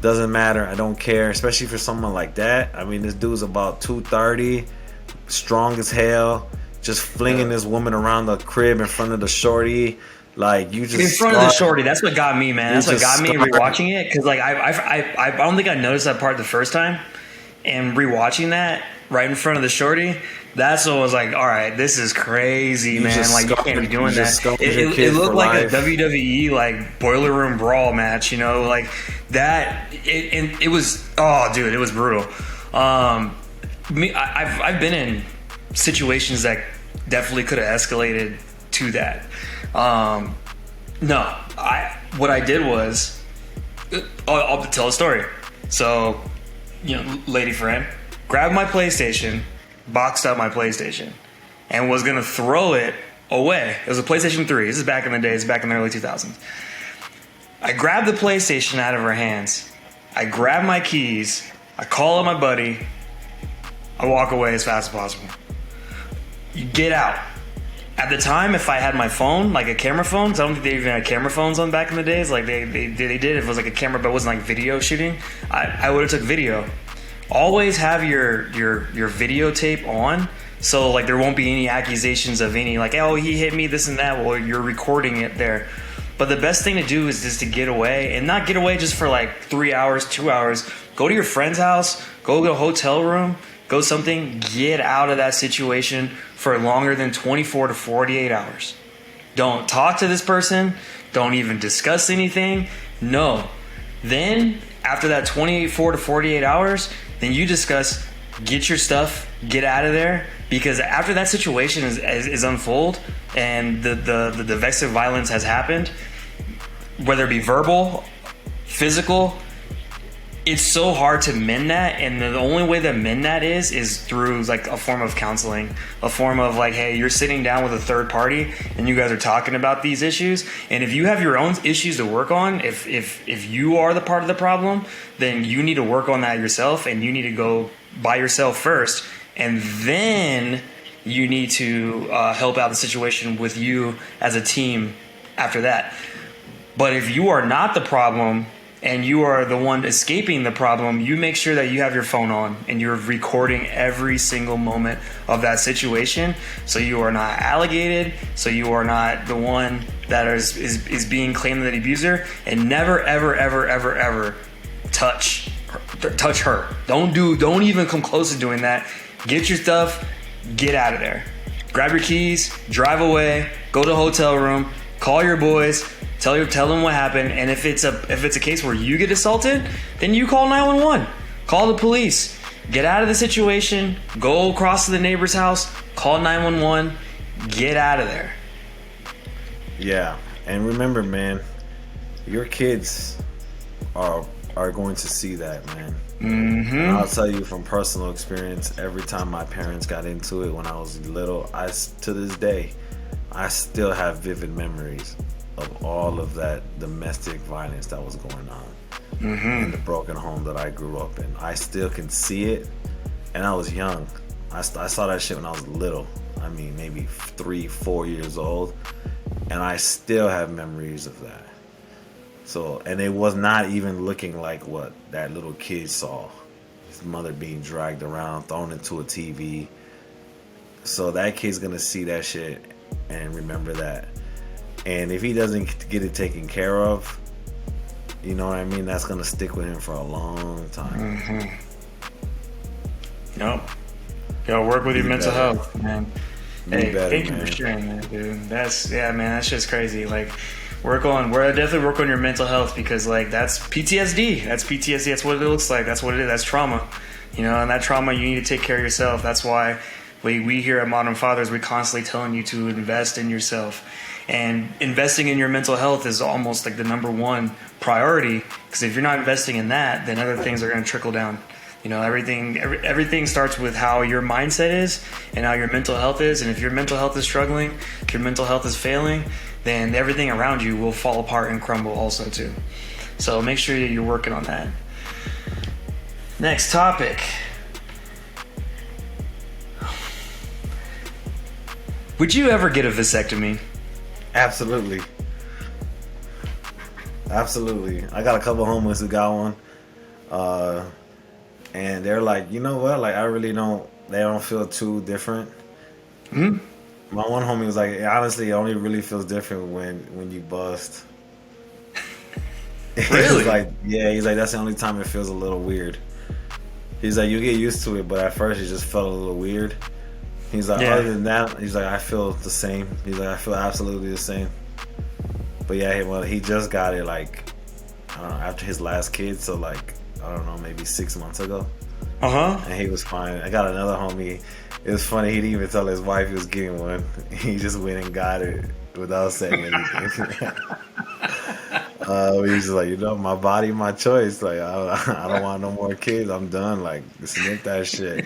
doesn't matter. I don't care. Especially for someone like that. I mean, this dude's about 230, strong as hell, just flinging this woman around the crib in front of the shorty. Like, you just in front of the shorty. That's what got me, man. That's what got me rewatching it, because like I don't think I noticed that part the first time, and rewatching that right in front of the shorty, that's what was like, all right, this is crazy, man. Like, you can't be doing that. It looked like a WWE like boiler room brawl match, like that. It was, oh dude, it was brutal. I've been in situations that definitely could have escalated to that. What I did was, I'll tell a story. So, lady friend grabbed my PlayStation, boxed up my PlayStation, and was gonna throw it away. It was a PlayStation 3. This is back in the days, back in the early 2000s. I grabbed the PlayStation out of her hands. I grab my keys. I call up my buddy. I walk away as fast as possible. You get out. At the time, if I had my phone, like a camera phone, because I don't think they even had camera phones on back in the days. Like they did if it was like a camera, but it wasn't like video shooting. I would have took video. Always have your videotape on, so like there won't be any accusations of any like, oh, he hit me, this and that. Well, you're recording it there. But the best thing to do is just to get away, and not get away just for like 3 hours, 2 hours. Go to your friend's house, go to a hotel room, go something, get out of that situation for longer than 24 to 48 hours. Don't talk to this person. Don't even discuss anything. No. Then, after that 24 to 48 hours, then you discuss, get your stuff, get out of there. Because after that situation is unfold and the divisive violence has happened, whether it be verbal, physical, it's so hard to mend that, and the only way to mend that is through like a form of counseling, a form of like, hey, you're sitting down with a third party and you guys are talking about these issues, and if you have your own issues to work on, if you are the part of the problem, then you need to work on that yourself, and you need to go by yourself first, and then you need to help out the situation with you as a team after that. But if you are not the problem and you are the one escaping the problem, you make sure that you have your phone on and you're recording every single moment of that situation, so you are not alligated, so you are not the one that is being claimed the abuser. And never ever touch her. Don't even come close to doing that. Get your stuff, get out of there. Grab your keys, drive away, go to a hotel room, call your boys, tell them what happened, and if it's a case where you get assaulted, then you call 911. Call the police. Get out of the situation. Go across to the neighbor's house. Call 911. Get out of there. Yeah, and remember, man, your kids are going to see that, man. Mm-hmm. And I'll tell you from personal experience, every time my parents got into it when I was little, to this day, I still have vivid memories of all of that domestic violence that was going on in the broken home that I grew up in. I still can see it, and I was young. I saw that shit when I was little. I mean, maybe 3-4 years old, and I still have memories of that. So, and it was not even looking like what that little kid saw. His mother being dragged around, thrown into a TV. So that kid's gonna see that shit and remember that. And if he doesn't get it taken care of, you know what I mean, that's gonna stick with him for a long time. Yo, work with your mental health, man. Hey, thank you for sharing that, dude. That's just crazy. Like, definitely work on your mental health, because like that's PTSD. That's PTSD. That's what it looks like. That's what it is. That's trauma. And that trauma, you need to take care of yourself. That's why we here at Modern Fathers, we're constantly telling you to invest in yourself. And investing in your mental health is almost like the number one priority, because if you're not investing in that, then other things are going to trickle down. Everything starts with how your mindset is and how your mental health is. And if your mental health is struggling, if your mental health is failing, then everything around you will fall apart and crumble also too. So make sure that you're working on that. Next topic. Would you ever get a vasectomy? Absolutely. I got a couple homies who got one. And they're like, you know what? Like, I really don't. They don't feel too different. Hmm. My one homie was like, honestly, it only really feels different when you bust. Really? He's like, that's the only time it feels a little weird. He's like, you get used to it, but at first it just felt a little weird. He's like, other than that, he's like, I feel the same. He's like, I feel absolutely the same. But yeah, he just got it like, I don't know, after his last kid, so like, I don't know, maybe 6 months ago. And he was fine. I got another homie. It was funny. He didn't even tell his wife he was getting one. He just went and got it without saying anything. He was just like, my body, my choice. Like, I don't want no more kids. I'm done. Like, snip that shit.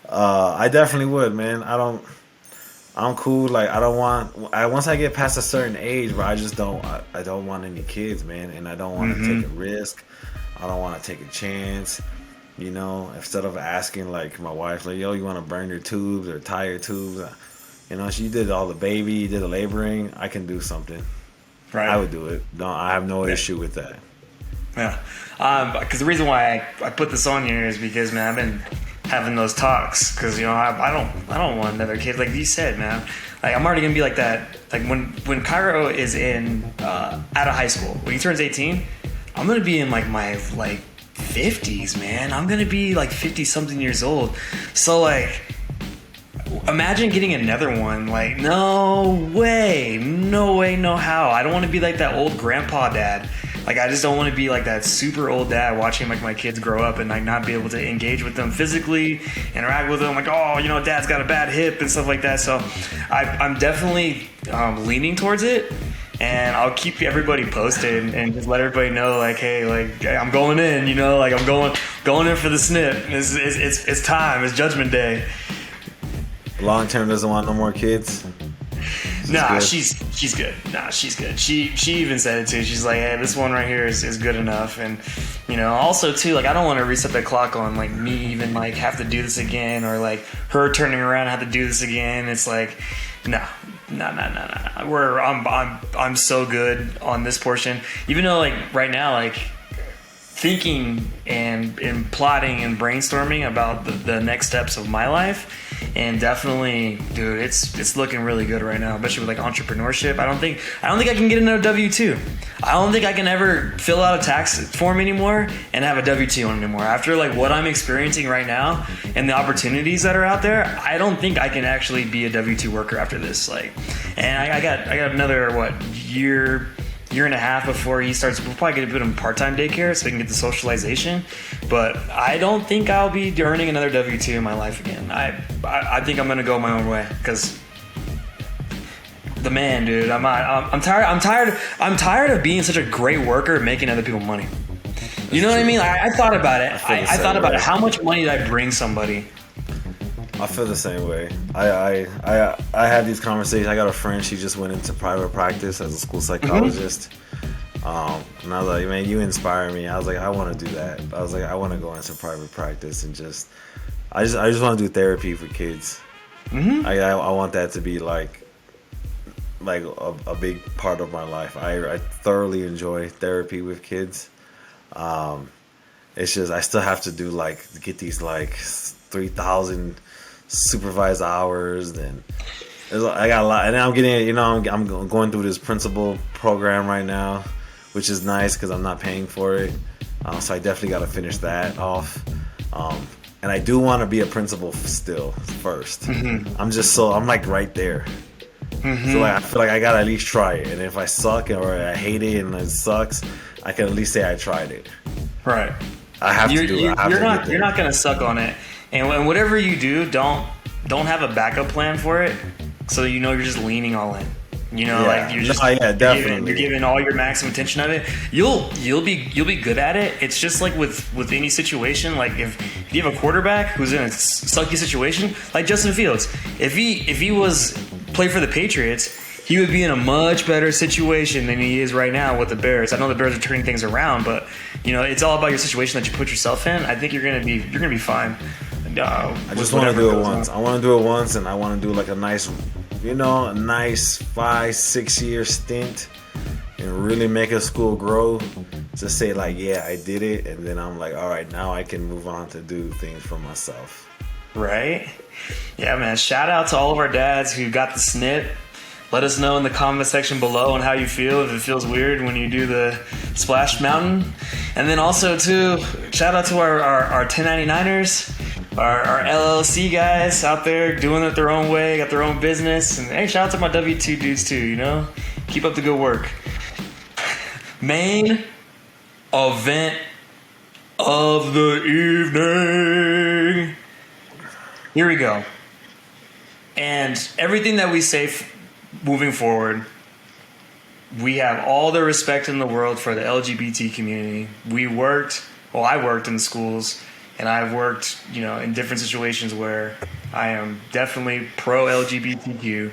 I definitely would, man. I'm cool. Like, once I get past a certain age, where I don't want any kids, man. And I don't want to take a risk. I don't want to take a chance, instead of asking like my wife, like, yo, you want to burn your tubes or tie your tubes? She did all the baby, you did the laboring. I can do something. Right. I would do it. No, I have no issue with that. Yeah. Because the reason why I put this on here is because, man, I've been having those talks because, I don't want another kid. Like you said, man, like I'm already going to be like that. Like when Cairo is out of high school, when he turns 18, I'm going to be in like my 50s, man. I'm going to be like 50 something years old. So like, imagine getting another one. Like, no way, no how. I don't want to be like that old grandpa dad. Like, I just don't want to be like that super old dad watching like my kids grow up and like not be able to engage with them physically, interact with them. Like, oh, dad's got a bad hip and stuff like that. So I'm definitely leaning towards it. And I'll keep everybody posted and just let everybody know, like, hey, like, I'm going in, like I'm going in for the snip. It's time. It's Judgment Day. Long term doesn't want no more kids. She's good. She's good. She even said it too. She's like, hey, this one right here is good enough. And also too, like, I don't want to reset the clock on like me even like have to do this again, or like her turning around and have to do this again. It's like, no. I'm so good on this portion. Even though like right now, like thinking and plotting and brainstorming about the next steps of my life. And definitely, dude, it's looking really good right now, especially with like entrepreneurship. I don't think I can get another W-2. I don't think I can ever fill out a tax form anymore and have a W-2 on anymore. After like what I'm experiencing right now and the opportunities that are out there, I don't think I can actually be a W-2 worker after this. Like, and I got another year and a half before he starts. We'll probably get a bit of part-time daycare so we can get the socialization, but I don't think I'll be earning another W-2 in my life again. I think I'm gonna go my own way because the man, dude, I'm tired of being such a great worker making other people money. You know what I mean? I thought about it. I thought about it. How much money did I bring somebody? I feel the same way. I had these conversations. I got a friend. She just went into private practice as a school psychologist. And I was like, man, you inspire me. I was like, I want to do that. I was like, I want to go into private practice and I just want to do therapy for kids. I want that to be like a big part of my life. I thoroughly enjoy therapy with kids. It's just I still have to do get these 3,000 supervised hours. Then I got a lot, and I'm getting I'm going through this principal program right now, which is nice because I'm not paying for it. So I definitely got to finish that off. And I do want to be a principal still first. I'm like right there. So I feel like I gotta at least try it, and if I suck or I hate it and it sucks, I can at least say I tried it. Right. I have to do it. I have to get there. You're not gonna suck on it, and whatever you do, don't have a backup plan for it, so you know you're just leaning all in. You know, like you're just definitely. You're giving all your maximum attention of it. You'll be good at it. It's just like with any situation. Like if you have a quarterback who's in a sucky situation, like Justin Fields, if he was play for the Patriots, he would be in a much better situation than he is right now with the Bears. I know the Bears are turning things around, but you know it's all about your situation that you put yourself in. I think you're gonna be fine. I just want to do it once. I want to do it once, and I want to do like a nice 5-6 year stint and really make a school grow to say like, yeah, I did it, and then I'm like, all right, now I can move on to do things for myself. Right? Yeah, man. Shout out to all of our dads who got the snip. Let us know in the comment section below on how you feel, if it feels weird when you do the Splash Mountain. And then also too, shout out to our 1099ers. Our LLC guys out there doing it their own way, got their own business. And hey, shout out to my W2 dudes too, you know? Keep up the good work. Main event of the evening. Here we go. And everything that we say moving forward, we have all the respect in the world for the LGBT community. I worked in schools. And I've worked, in different situations where I am definitely pro-LGBTQ.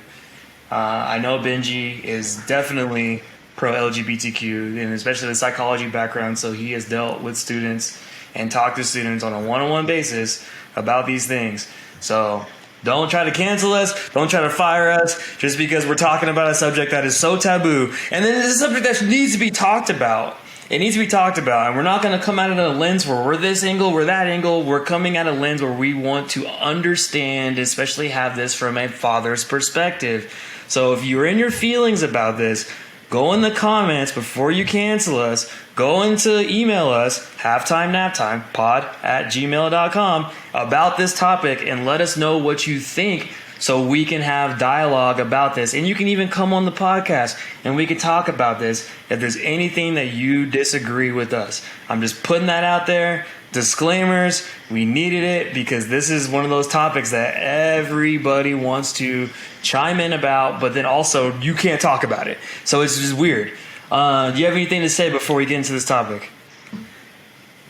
I know Benji is definitely pro-LGBTQ, and especially the psychology background, so he has dealt with students and talked to students on a one-on-one basis about these things. So don't try to cancel us. Don't try to fire us just because we're talking about a subject that is so taboo. And then it's a subject that needs to be talked about. It needs to be talked about, and we're not going to come out of a lens where we're this angle, we're that angle. We're coming at a lens where we want to understand, especially have this from a father's perspective. So if you're in your feelings about this, go in the comments before you cancel us. Go into email us, halftimenaptimepod@gmail.com, about this topic, and let us know what you think, so we can have dialogue about this. And you can even come on the podcast and we can talk about this if there's anything that you disagree with us. I'm just putting that out there. Disclaimers, we needed it because this is one of those topics that everybody wants to chime in about, but then also you can't talk about it. So it's just weird. Do you have anything to say before we get into this topic?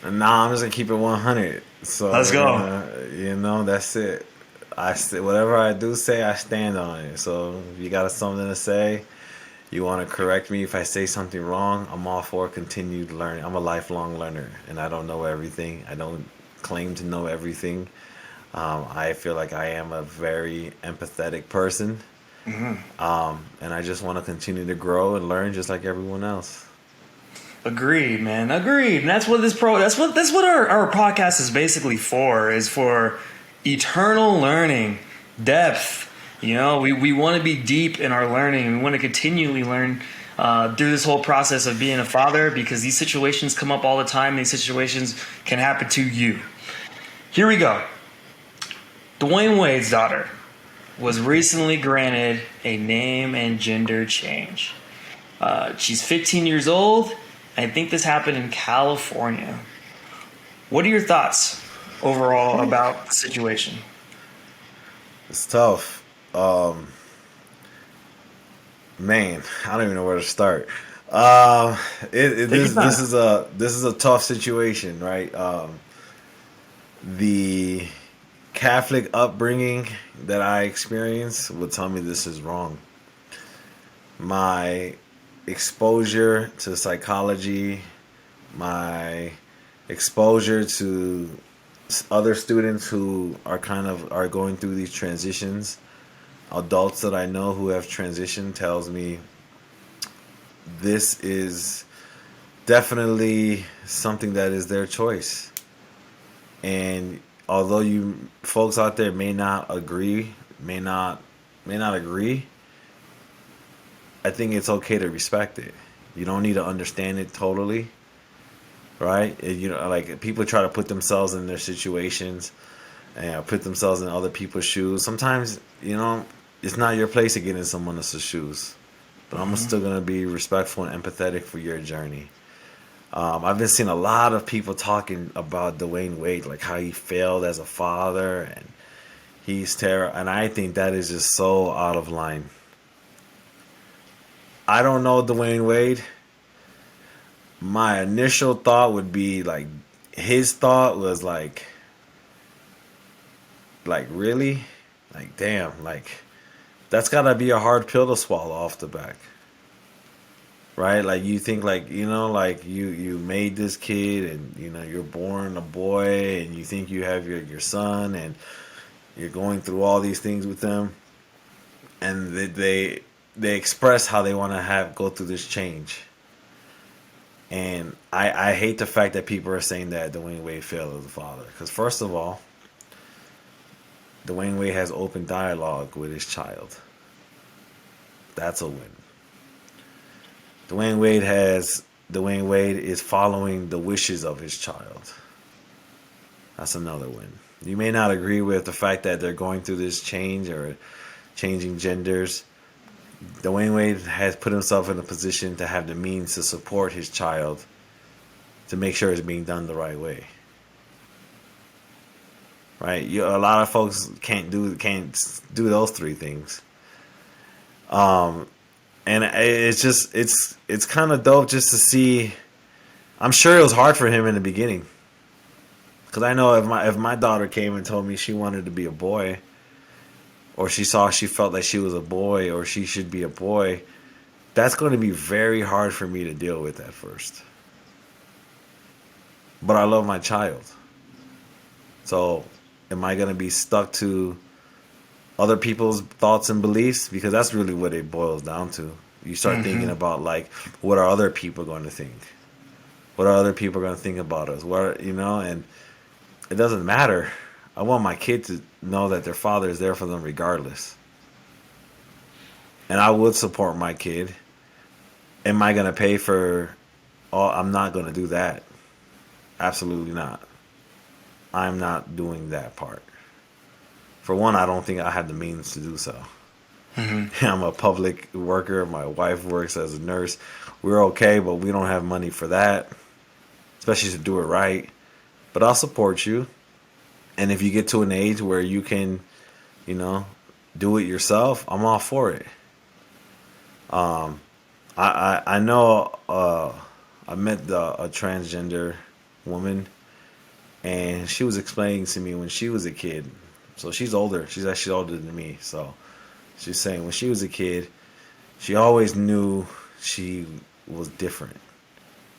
Nah, I'm just going to keep it 100. So let's go. That's it. Whatever I do say, I stand on it. So if you got something to say, you want to correct me if I say something wrong, I'm all for continued learning. I'm a lifelong learner, and I don't know everything. I don't claim to know everything. I feel like I am a very empathetic person, and I just want to continue to grow and learn just like everyone else. Agreed, man. Agreed. And that's what that's what our podcast is basically for. Is for eternal learning, depth. We want to be deep in our learning. We want to continually learn through this whole process of being a father, because these situations come up all the time. These situations can happen to you. Here we go. Dwyane Wade's daughter was recently granted a name and gender change. She's 15 years old. I think this happened in California. What are your thoughts overall about the situation? It's tough. Man, I don't even know where to start. This is a tough situation, right? The Catholic upbringing that I experienced would tell me this is wrong. My exposure to psychology, my exposure to other students who are going through these transitions, adults that I know who have transitioned, tells me this is definitely something that is their choice. And although you folks out there may not agree, I think it's okay to respect it. You don't need to understand it totally, right? Like people try to put themselves in their situations and put themselves in other people's shoes. Sometimes, it's not your place to get in someone else's shoes. But I'm still going to be respectful and empathetic for your journey. I've been seeing a lot of people talking about Dwayne Wade, like how he failed as a father and he's terrible. And I think that is just so out of line. I don't know Dwayne Wade. My initial thought would be like, his thought was like really? Like, damn, like, that's gotta be a hard pill to swallow off the back. Right? Like, you think, like, like, you made this kid and, you're born a boy and you think you have your son and you're going through all these things with them. And they express how they want to go through this change. And I hate the fact that people are saying that Dwayne Wade failed as a father. Because, first of all, Dwayne Wade has open dialogue with his child. That's a win. Dwayne Wade is following the wishes of his child. That's another win. You may not agree with the fact that they're going through this change or changing genders. Dwayne Wade has put himself in a position to have the means to support his child to make sure it's being done the right way. Right? A lot of folks can't do those three things. And it's kind of dope just to see. I'm sure it was hard for him in the beginning, because I know if my daughter came and told me she wanted to be a boy, or she felt like she was a boy or she should be a boy, that's going to be very hard for me to deal with at first. But I love my child, so am I going to be stuck to other people's thoughts and beliefs? Because that's really what it boils down to. You start thinking about, like, what are other people going to think? What are other people going to think about us? And it doesn't matter. I want my kid to know that their father is there for them regardless. And I would support my kid. Am I going to pay for I'm not going to do that. Absolutely not. I'm not doing that part. For one, I don't think I have the means to do so. I'm a public worker. My wife works as a nurse. We're okay, but we don't have money for that, especially to do it right. But I'll support you. And if you get to an age where you can, do it yourself, I'm all for it. I know I met a transgender woman, and she was explaining to me when she was a kid. So she's older. She's actually older than me. So she's saying when she was a kid, she always knew she was different.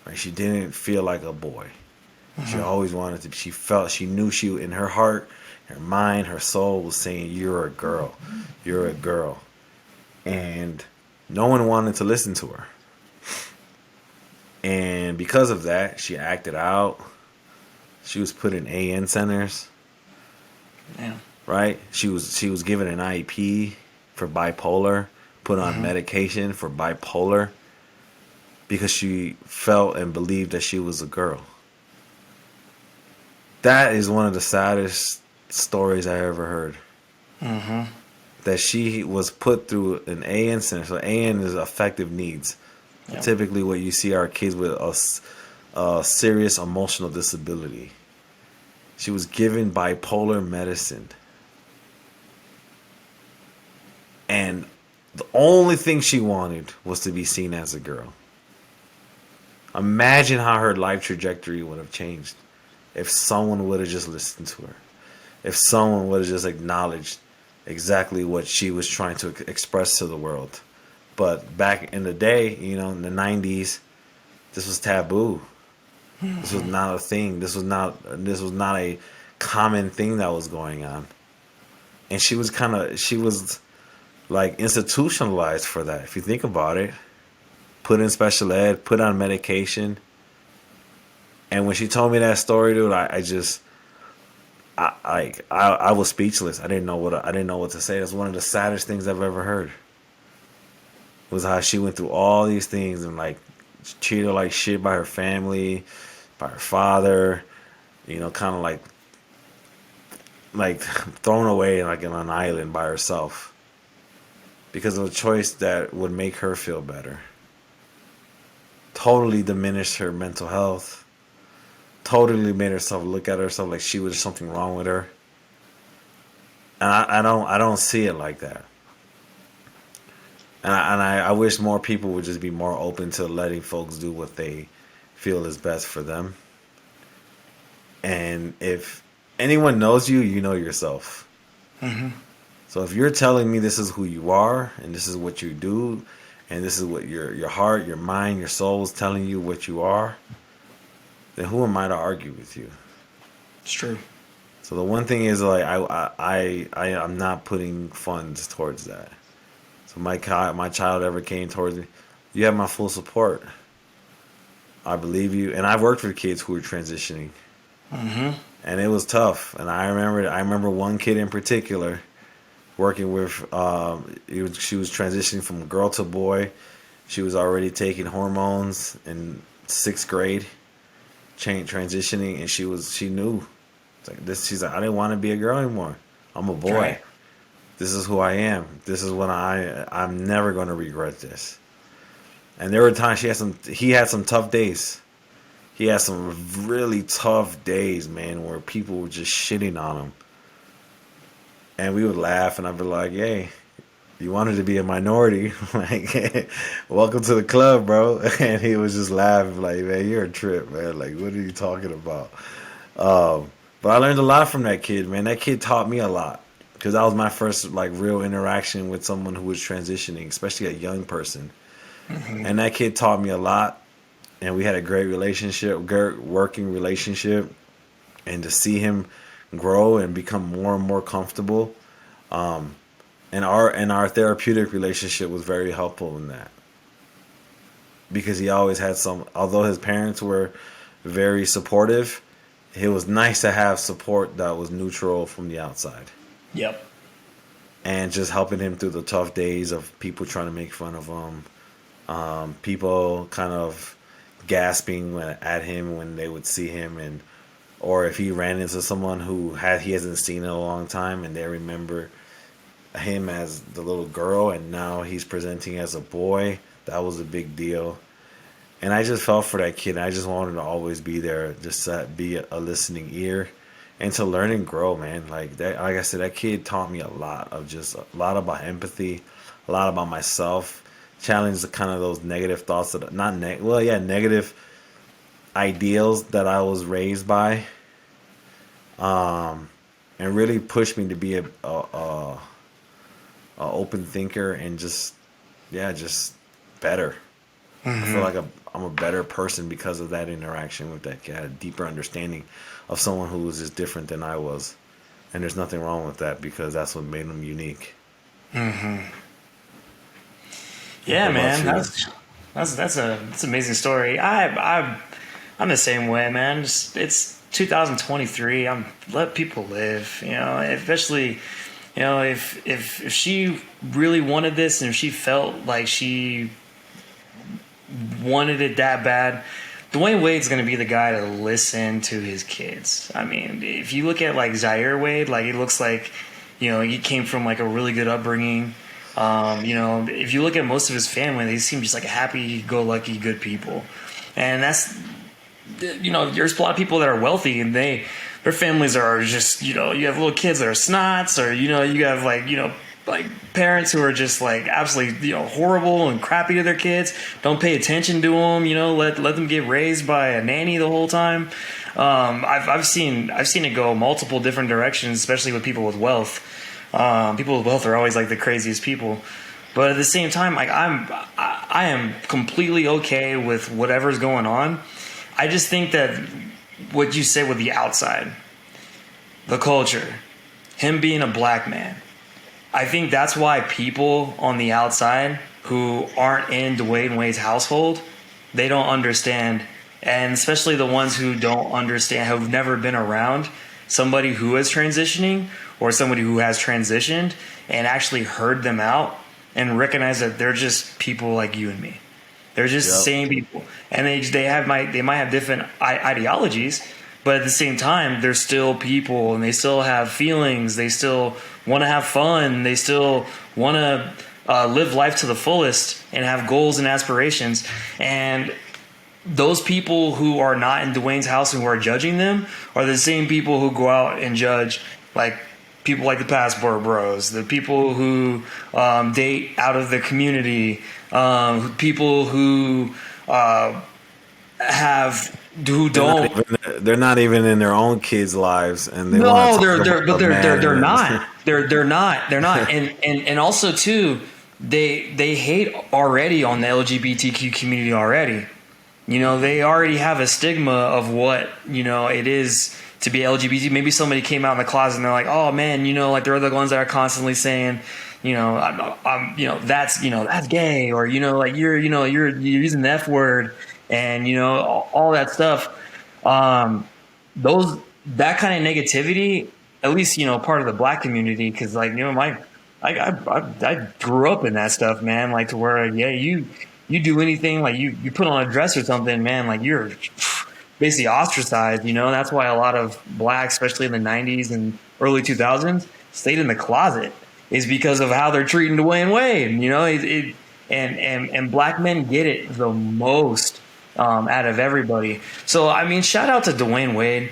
Right? She didn't feel like a boy. She always wanted to. She knew in her heart, her mind, her soul was saying, "You're a girl. You're a girl." And no one wanted to listen to her. And because of that, she acted out. She was put in AN centers. Yeah. Right? She was given an IEP for bipolar, put on medication for bipolar, because she felt and believed that she was a girl. That is one of the saddest stories I ever heard. That she was put through an AN center. So AN is affective needs. Yep. Typically what you see are kids with a serious emotional disability. She was given bipolar medicine. And the only thing she wanted was to be seen as a girl. Imagine how her life trajectory would have changed if someone would have just listened to her. If someone would have just acknowledged exactly what she was trying to express to the world. But back in the day, in the 90s, this was taboo. This was not a thing. This was not a common thing that was going on. And she was like institutionalized for that. If you think about it, put in special ed, put on medication. And when she told me that story, dude, I was speechless. I didn't know what to say. That's one of the saddest things I've ever heard. Was how she went through all these things and like treated like shit by her family, by her father, kind of like thrown away like on an island by herself because of a choice that would make her feel better. totally diminished her mental health. Totally made herself look at herself like she was something wrong with her. And I don't see it like that. And I wish more people would just be more open to letting folks do what they feel is best for them. And if anyone knows you, you know yourself. Mm-hmm. So if you're telling me this is who you are and this is what you do and this is what your heart, your mind, your soul is telling you what you are, then who am I to argue with you? It's true. So the one thing is like I'm not putting funds towards that. So my child ever came towards me, you have my full support. I believe you, and I've worked with kids who were transitioning, and it was tough. And I remember one kid in particular working with. She was transitioning from girl to boy. She was already taking hormones in 6th grade, transitioning, and she knew. It's like this. She's like, I didn't want to be a girl anymore. I'm a boy. Right. This is who I am. This is what I'm never going to regret this. And there were times he had some tough days. He had some really tough days, man, where people were just shitting on him. And we would laugh, and I'd be like, hey, you wanted to be a minority. Like, welcome to the club, bro. And he was just laughing, like, man, you're a trip, man. Like, what are you talking about? But I learned a lot from that kid, man. That kid taught me a lot. Because that was my first, like, real interaction with someone who was transitioning, especially a young person. Mm-hmm. And that kid taught me a lot. And we had a great relationship, great working relationship. And to see him grow and become more and more comfortable. And our therapeutic relationship was very helpful in that. Because he always had although his parents were very supportive, it was nice to have support that was neutral from the outside. Yep. And just helping him through the tough days of people trying to make fun of him. People kind of gasping at him when they would see him, or if he ran into someone he hasn't seen in a long time and they remember him as the little girl and now he's presenting as a boy. That was a big deal. And I just felt for that kid. I just wanted to always be there, just to be a listening ear and to learn and grow, man. Like I said, that kid taught me a lot about empathy, a lot about myself, challenged the kind of those negative thoughts negative ideals that I was raised by, and really pushed me to be a open thinker and just better. Mm-hmm. I feel like I'm a better person because of that interaction with that kid. I had a deeper understanding of someone who was just different than I was. And there's nothing wrong with that because that's what made them unique. Mm-hmm. Yeah, man. That's an amazing story. I'm the same way, man. It's 2023. Let people live, especially, if she really wanted this and if she felt like she wanted it that bad, Dwyane Wade's going to be the guy to listen to his kids. I mean, if you look at like Zaire Wade, like it looks like, he came from like a really good upbringing. If you look at most of his family, they seem just like happy-go-lucky, good people. And that's, there's a lot of people that are wealthy and their families are just, you have little kids that are snots, or, you have like parents who are just like absolutely horrible and crappy to their kids, don't pay attention to them, let them get raised by a nanny the whole time. I've seen it go multiple different directions, especially with people with wealth. People with wealth are always like the craziest people, but at the same time, like I am completely okay with whatever's going on. I just think that what you said with the outside, the culture, him being a black man, I think that's why people on the outside who aren't in Dwyane Wade's household, they don't understand. And especially the ones who don't understand, have never been around somebody who is transitioning or somebody who has transitioned and actually heard them out and recognize that they're just people like you and me. They're just the same people. And they might have different ideologies, but at the same time, they're still people and they still have feelings. They still want to have fun. They still want to live life to the fullest and have goals and aspirations. And those people who are not in Dwayne's house and who are judging them are the same people who go out and judge like people like the Passport Bros, the people who date out of the community, people who They're not even in their own kids' lives, and they no, want to talk about they're man. not. They're not. They're not. And also too, they hate already on the LGBTQ community already. You know, they already have a stigma of what, you know, it is to be LGBT. Maybe somebody came out in the closet and they're like, oh man, you know, like they're the ones that are constantly saying, you know, that's gay, or, you know, like you're using the F word, and, you know, all that stuff. That kind of negativity, at least, you know, part of the black community, because, like, you know, I grew up in that stuff, man. Like, to where, yeah, you do anything, like you put on a dress or something, man, like you're basically ostracized. You know, that's why a lot of blacks, especially in the '90s and early 2000s, stayed in the closet, is because of how they're treating Dwyane Wade. You know, and black men get it the most out of everybody. So I mean, shout out to Dwyane Wade.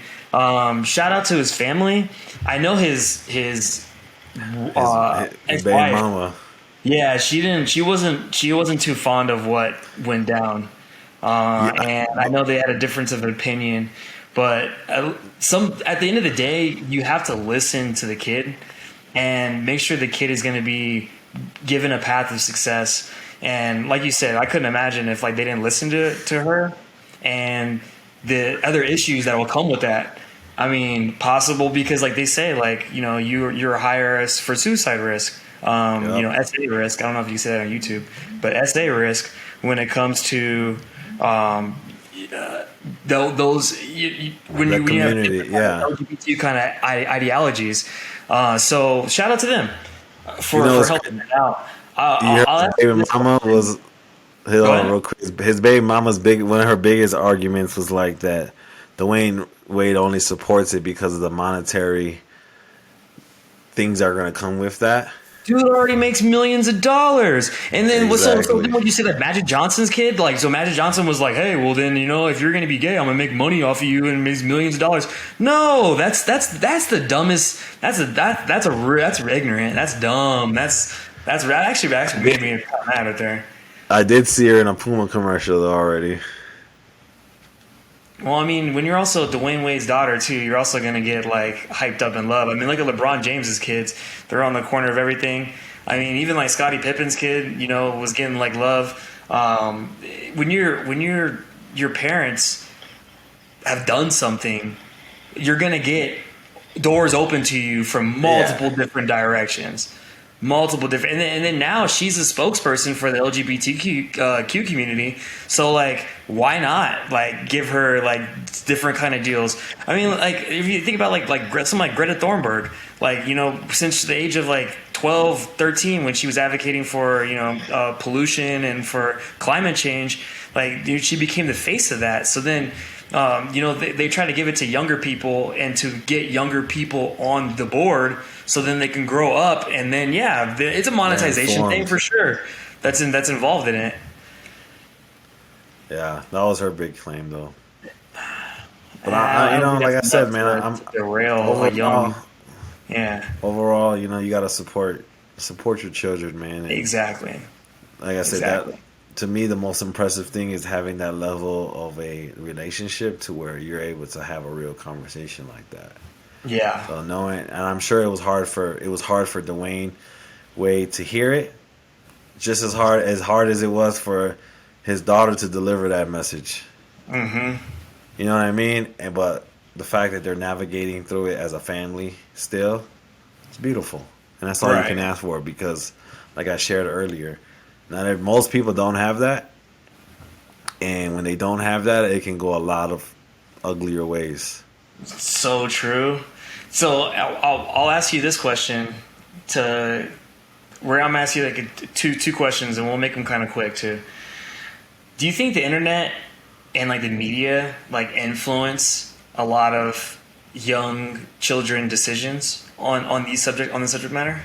Shout out to his family. I know his His ex-wife, baby mama. yeah, she wasn't too fond of what went down, and I know they had a difference of opinion, but at the end of the day, you have to listen to the kid and make sure the kid is going to be given a path of success. And like you said, I couldn't imagine if like they didn't listen to her and the other issues that will come with that. I mean, possible, because like they say, like, you know, you're higher risk for suicide risk. You know, SA risk. I don't know if you say that on YouTube, but SA risk when it comes to those when you have LGBTQ kind of ideologies. So shout out to them for helping that out. His baby mama was real quick. His baby mama's one of her biggest arguments was like that Dwyane Wade only supports it because of the monetary things that are going to come with that. Dude already makes millions of dollars. And then Exactly. so then would you say that Magic Johnson's kid? Like, so Magic Johnson was like, hey, well then, you know, if you're gonna be gay, I'm gonna make money off of you and make millions of dollars. No, that's the dumbest. That's ignorant. That's dumb. That actually made me mad out there. I did see her in a Puma commercial though already. Well, I mean, when you're also Dwyane Wade's daughter too, you're also gonna get like hyped up in love. I mean, look at LeBron James's kids; they're on the corner of everything. I mean, even like Scottie Pippen's kid, you know, was getting like love. When your parents have done something, you're gonna get doors open to you from multiple different directions. And then now she's a spokesperson for the LGBTQ community. So like, why not like give her like different kind of deals? I mean, like if you think about like someone like Greta Thunberg, like, you know, since the age of like 12, 13, when she was advocating for, you know, pollution and for climate change, like, dude, she became the face of that. So then, you know, they try to give it to younger people and to get younger people on the board so then they can grow up. And then, yeah, it's a monetization thing for sure that's involved in it. Yeah, that was her big claim, though. But I you know, like I said, man, I'm derail overall, you know, you got to support your children, man. And exactly. Like I said, that to me, the most impressive thing is having that level of a relationship to where you're able to have a real conversation like that. Yeah. So knowing, and I'm sure it was hard for Dwyane Wade to hear it, just as hard as it was for his daughter to deliver that message. Mm-hmm. You know what I mean? But the fact that they're navigating through it as a family still, it's beautiful, and that's all you can ask for. Because, like I shared earlier, most people don't have that, and when they don't have that, it can go a lot of uglier ways. So true. So I'll ask you this question where I'm asking you like two questions, and we'll make them kind of quick too. Do you think the internet and like the media like influence a lot of young children decisions on the subject matter?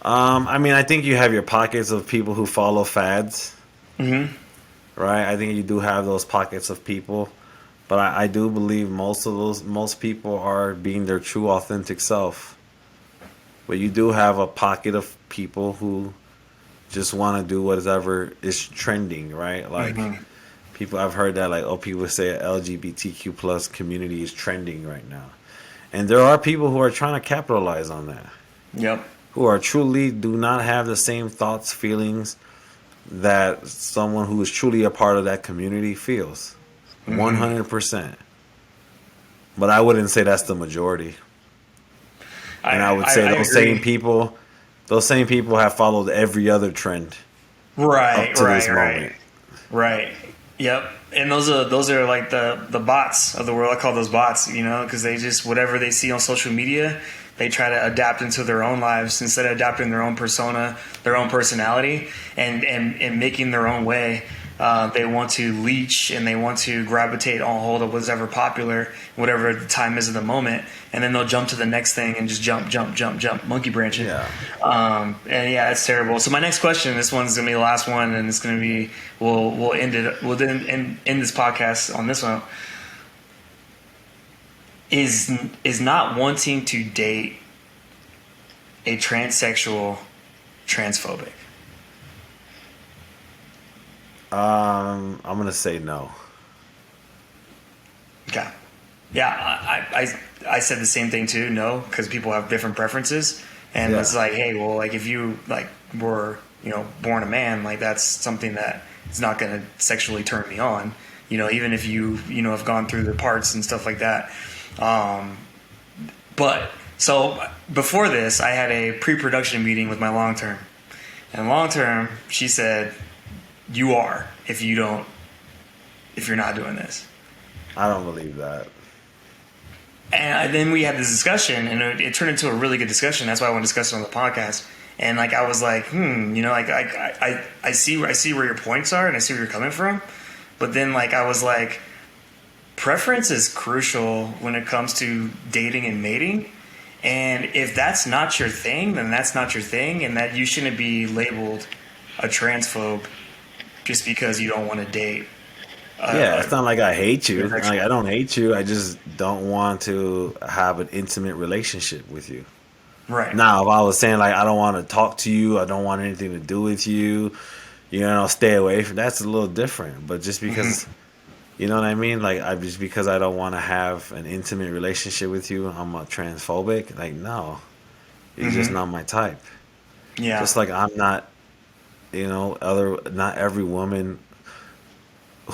I mean, I think you have your pockets of people who follow fads. Mm-hmm. right? I think you do have those pockets of people, but I do believe most people are being their true, authentic self. But you do have a pocket of people who just want to do whatever is trending, right? Like Hmm. people, I've heard that like, oh, people say LGBTQ plus community is trending right now, and there are people who are trying to capitalize on that, Yep. who are truly do not have the same thoughts, feelings that someone who is truly a part of that community feels. Hmm. 100%. But I wouldn't say that's the majority. And I would say I agree. those same people have followed every other trend up Right, to this right, right, moment. right. Yep. And those are like the bots of the world. I call those bots, because they just whatever they see on social media, they try to adapt into their own lives instead of adapting their own persona, their own personality, and making their own way. They want to leech and they want to gravitate on hold of whatever popular, whatever the time is of the moment, and then they'll jump to the next thing and just jump, jump, jump, jump, monkey branching. Yeah. And yeah, it's terrible. So my next question, this one's gonna be the last one, and it's gonna be we'll end it. We'll end this podcast on this one. Is not wanting to date a transsexual transphobic? I'm gonna say no. Okay. Yeah, I said the same thing too. No, because people have different preferences, and Yeah. it's like, hey, well, like if you like were born a man, like that's something that is not going to sexually turn me on. Even if you have gone through the parts and stuff like that. But so before this, I had a pre-production meeting with my long term, and long term, she said, "You are if you're not doing this." I don't believe that. And then we had this discussion, and it turned into a really good discussion. That's why I want to discuss it on the podcast. And like I was like, like I see where your points are, and I see where you're coming from. But then like I was like, preference is crucial when it comes to dating and mating. And if that's not your thing, then that's not your thing, and that you shouldn't be labeled a transphobe just because you don't want to date. Yeah, it's not like I hate you. Like Transsexual. I don't hate you. I just don't want to have an intimate relationship with you. Right. Now, if I was saying like I don't want to talk to you, I don't want anything to do with you, stay away from that's a little different. But just because Hmm. you know what I mean, like I just because I don't want to have an intimate relationship with you, I'm a transphobic. Like no, you're just Hmm. not my type. Yeah. Just like I'm not, not every woman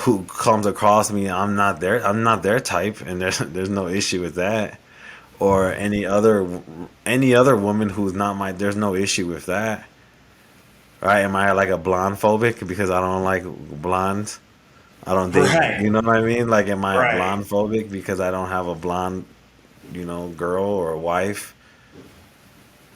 who comes across me, I'm not their type, and there's no issue with that. Or any other woman who's not my, there's no issue with that. Right? Am I like a blonde phobic because I don't like blondes? I don't date, Right. you know what I mean? Like, am I a Right. blonde phobic because I don't have a blonde, girl or wife?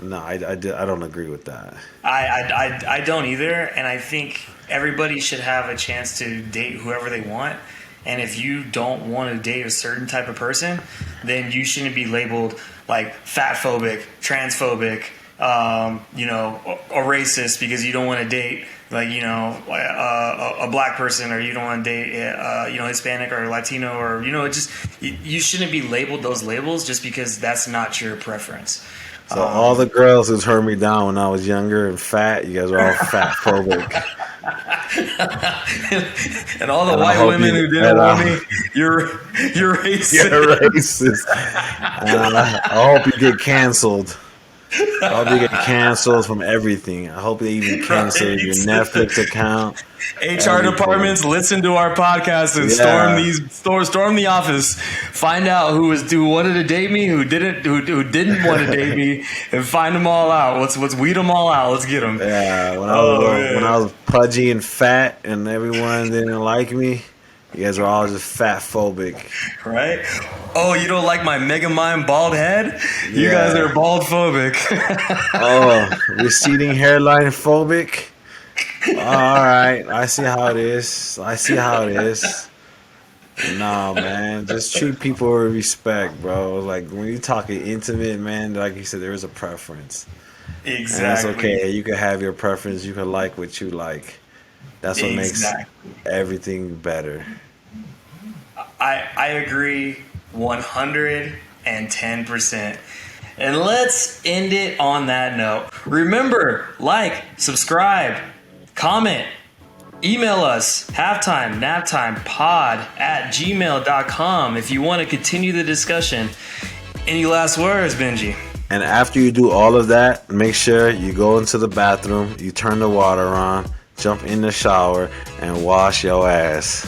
No, I don't agree with that. I don't either, and I think everybody should have a chance to date whoever they want. And if you don't want to date a certain type of person, then you shouldn't be labeled like fat phobic, transphobic, or racist because you don't want to date like a black person, or you don't want to date Hispanic or Latino, or it just you shouldn't be labeled those labels just because that's not your preference. So all the girls who turned me down when I was younger and fat, you guys are all fat phobic. And all the And I white hope women you who didn't and want I, me, you're you're racist. racist. I hope you get canceled. I hope you get canceled from everything. I hope they even cancel your Right. Netflix account, HR everything. departments, listen to our podcast and Yeah, storm the office. Find out who wanted to date me, who didn't want to date me, and find them all out. Let's weed them all out. Let's get them. yeah. Oh When man. I was pudgy and fat and everyone didn't like me, you guys were all just fat phobic. Right? Oh, you don't like my mega mind bald head? You guys Yeah. are bald phobic. Oh, receding hairline phobic. All right, I see how it is. I see how it is. Nah, man, just treat people with respect, bro. Like when you talking intimate, man, like you said, there is a preference, and that's Exactly. okay. You can have your preference. You can like what you like. That's what makes Exactly. everything better. I agree 110%. And let's end it on that note. Remember, like, subscribe, comment, email us, halftimenaptimepod@gmail.com if you want to continue the discussion. Any last words, Benji? And after you do all of that, make sure you go into the bathroom, you turn the water on, jump in the shower, and wash your ass.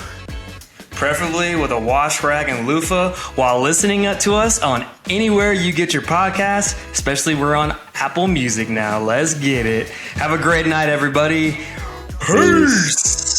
Preferably with a wash rag and loofah while listening to us on anywhere you get your podcasts, especially we're on Apple Music now. Let's get it. Have a great night, everybody. Peace.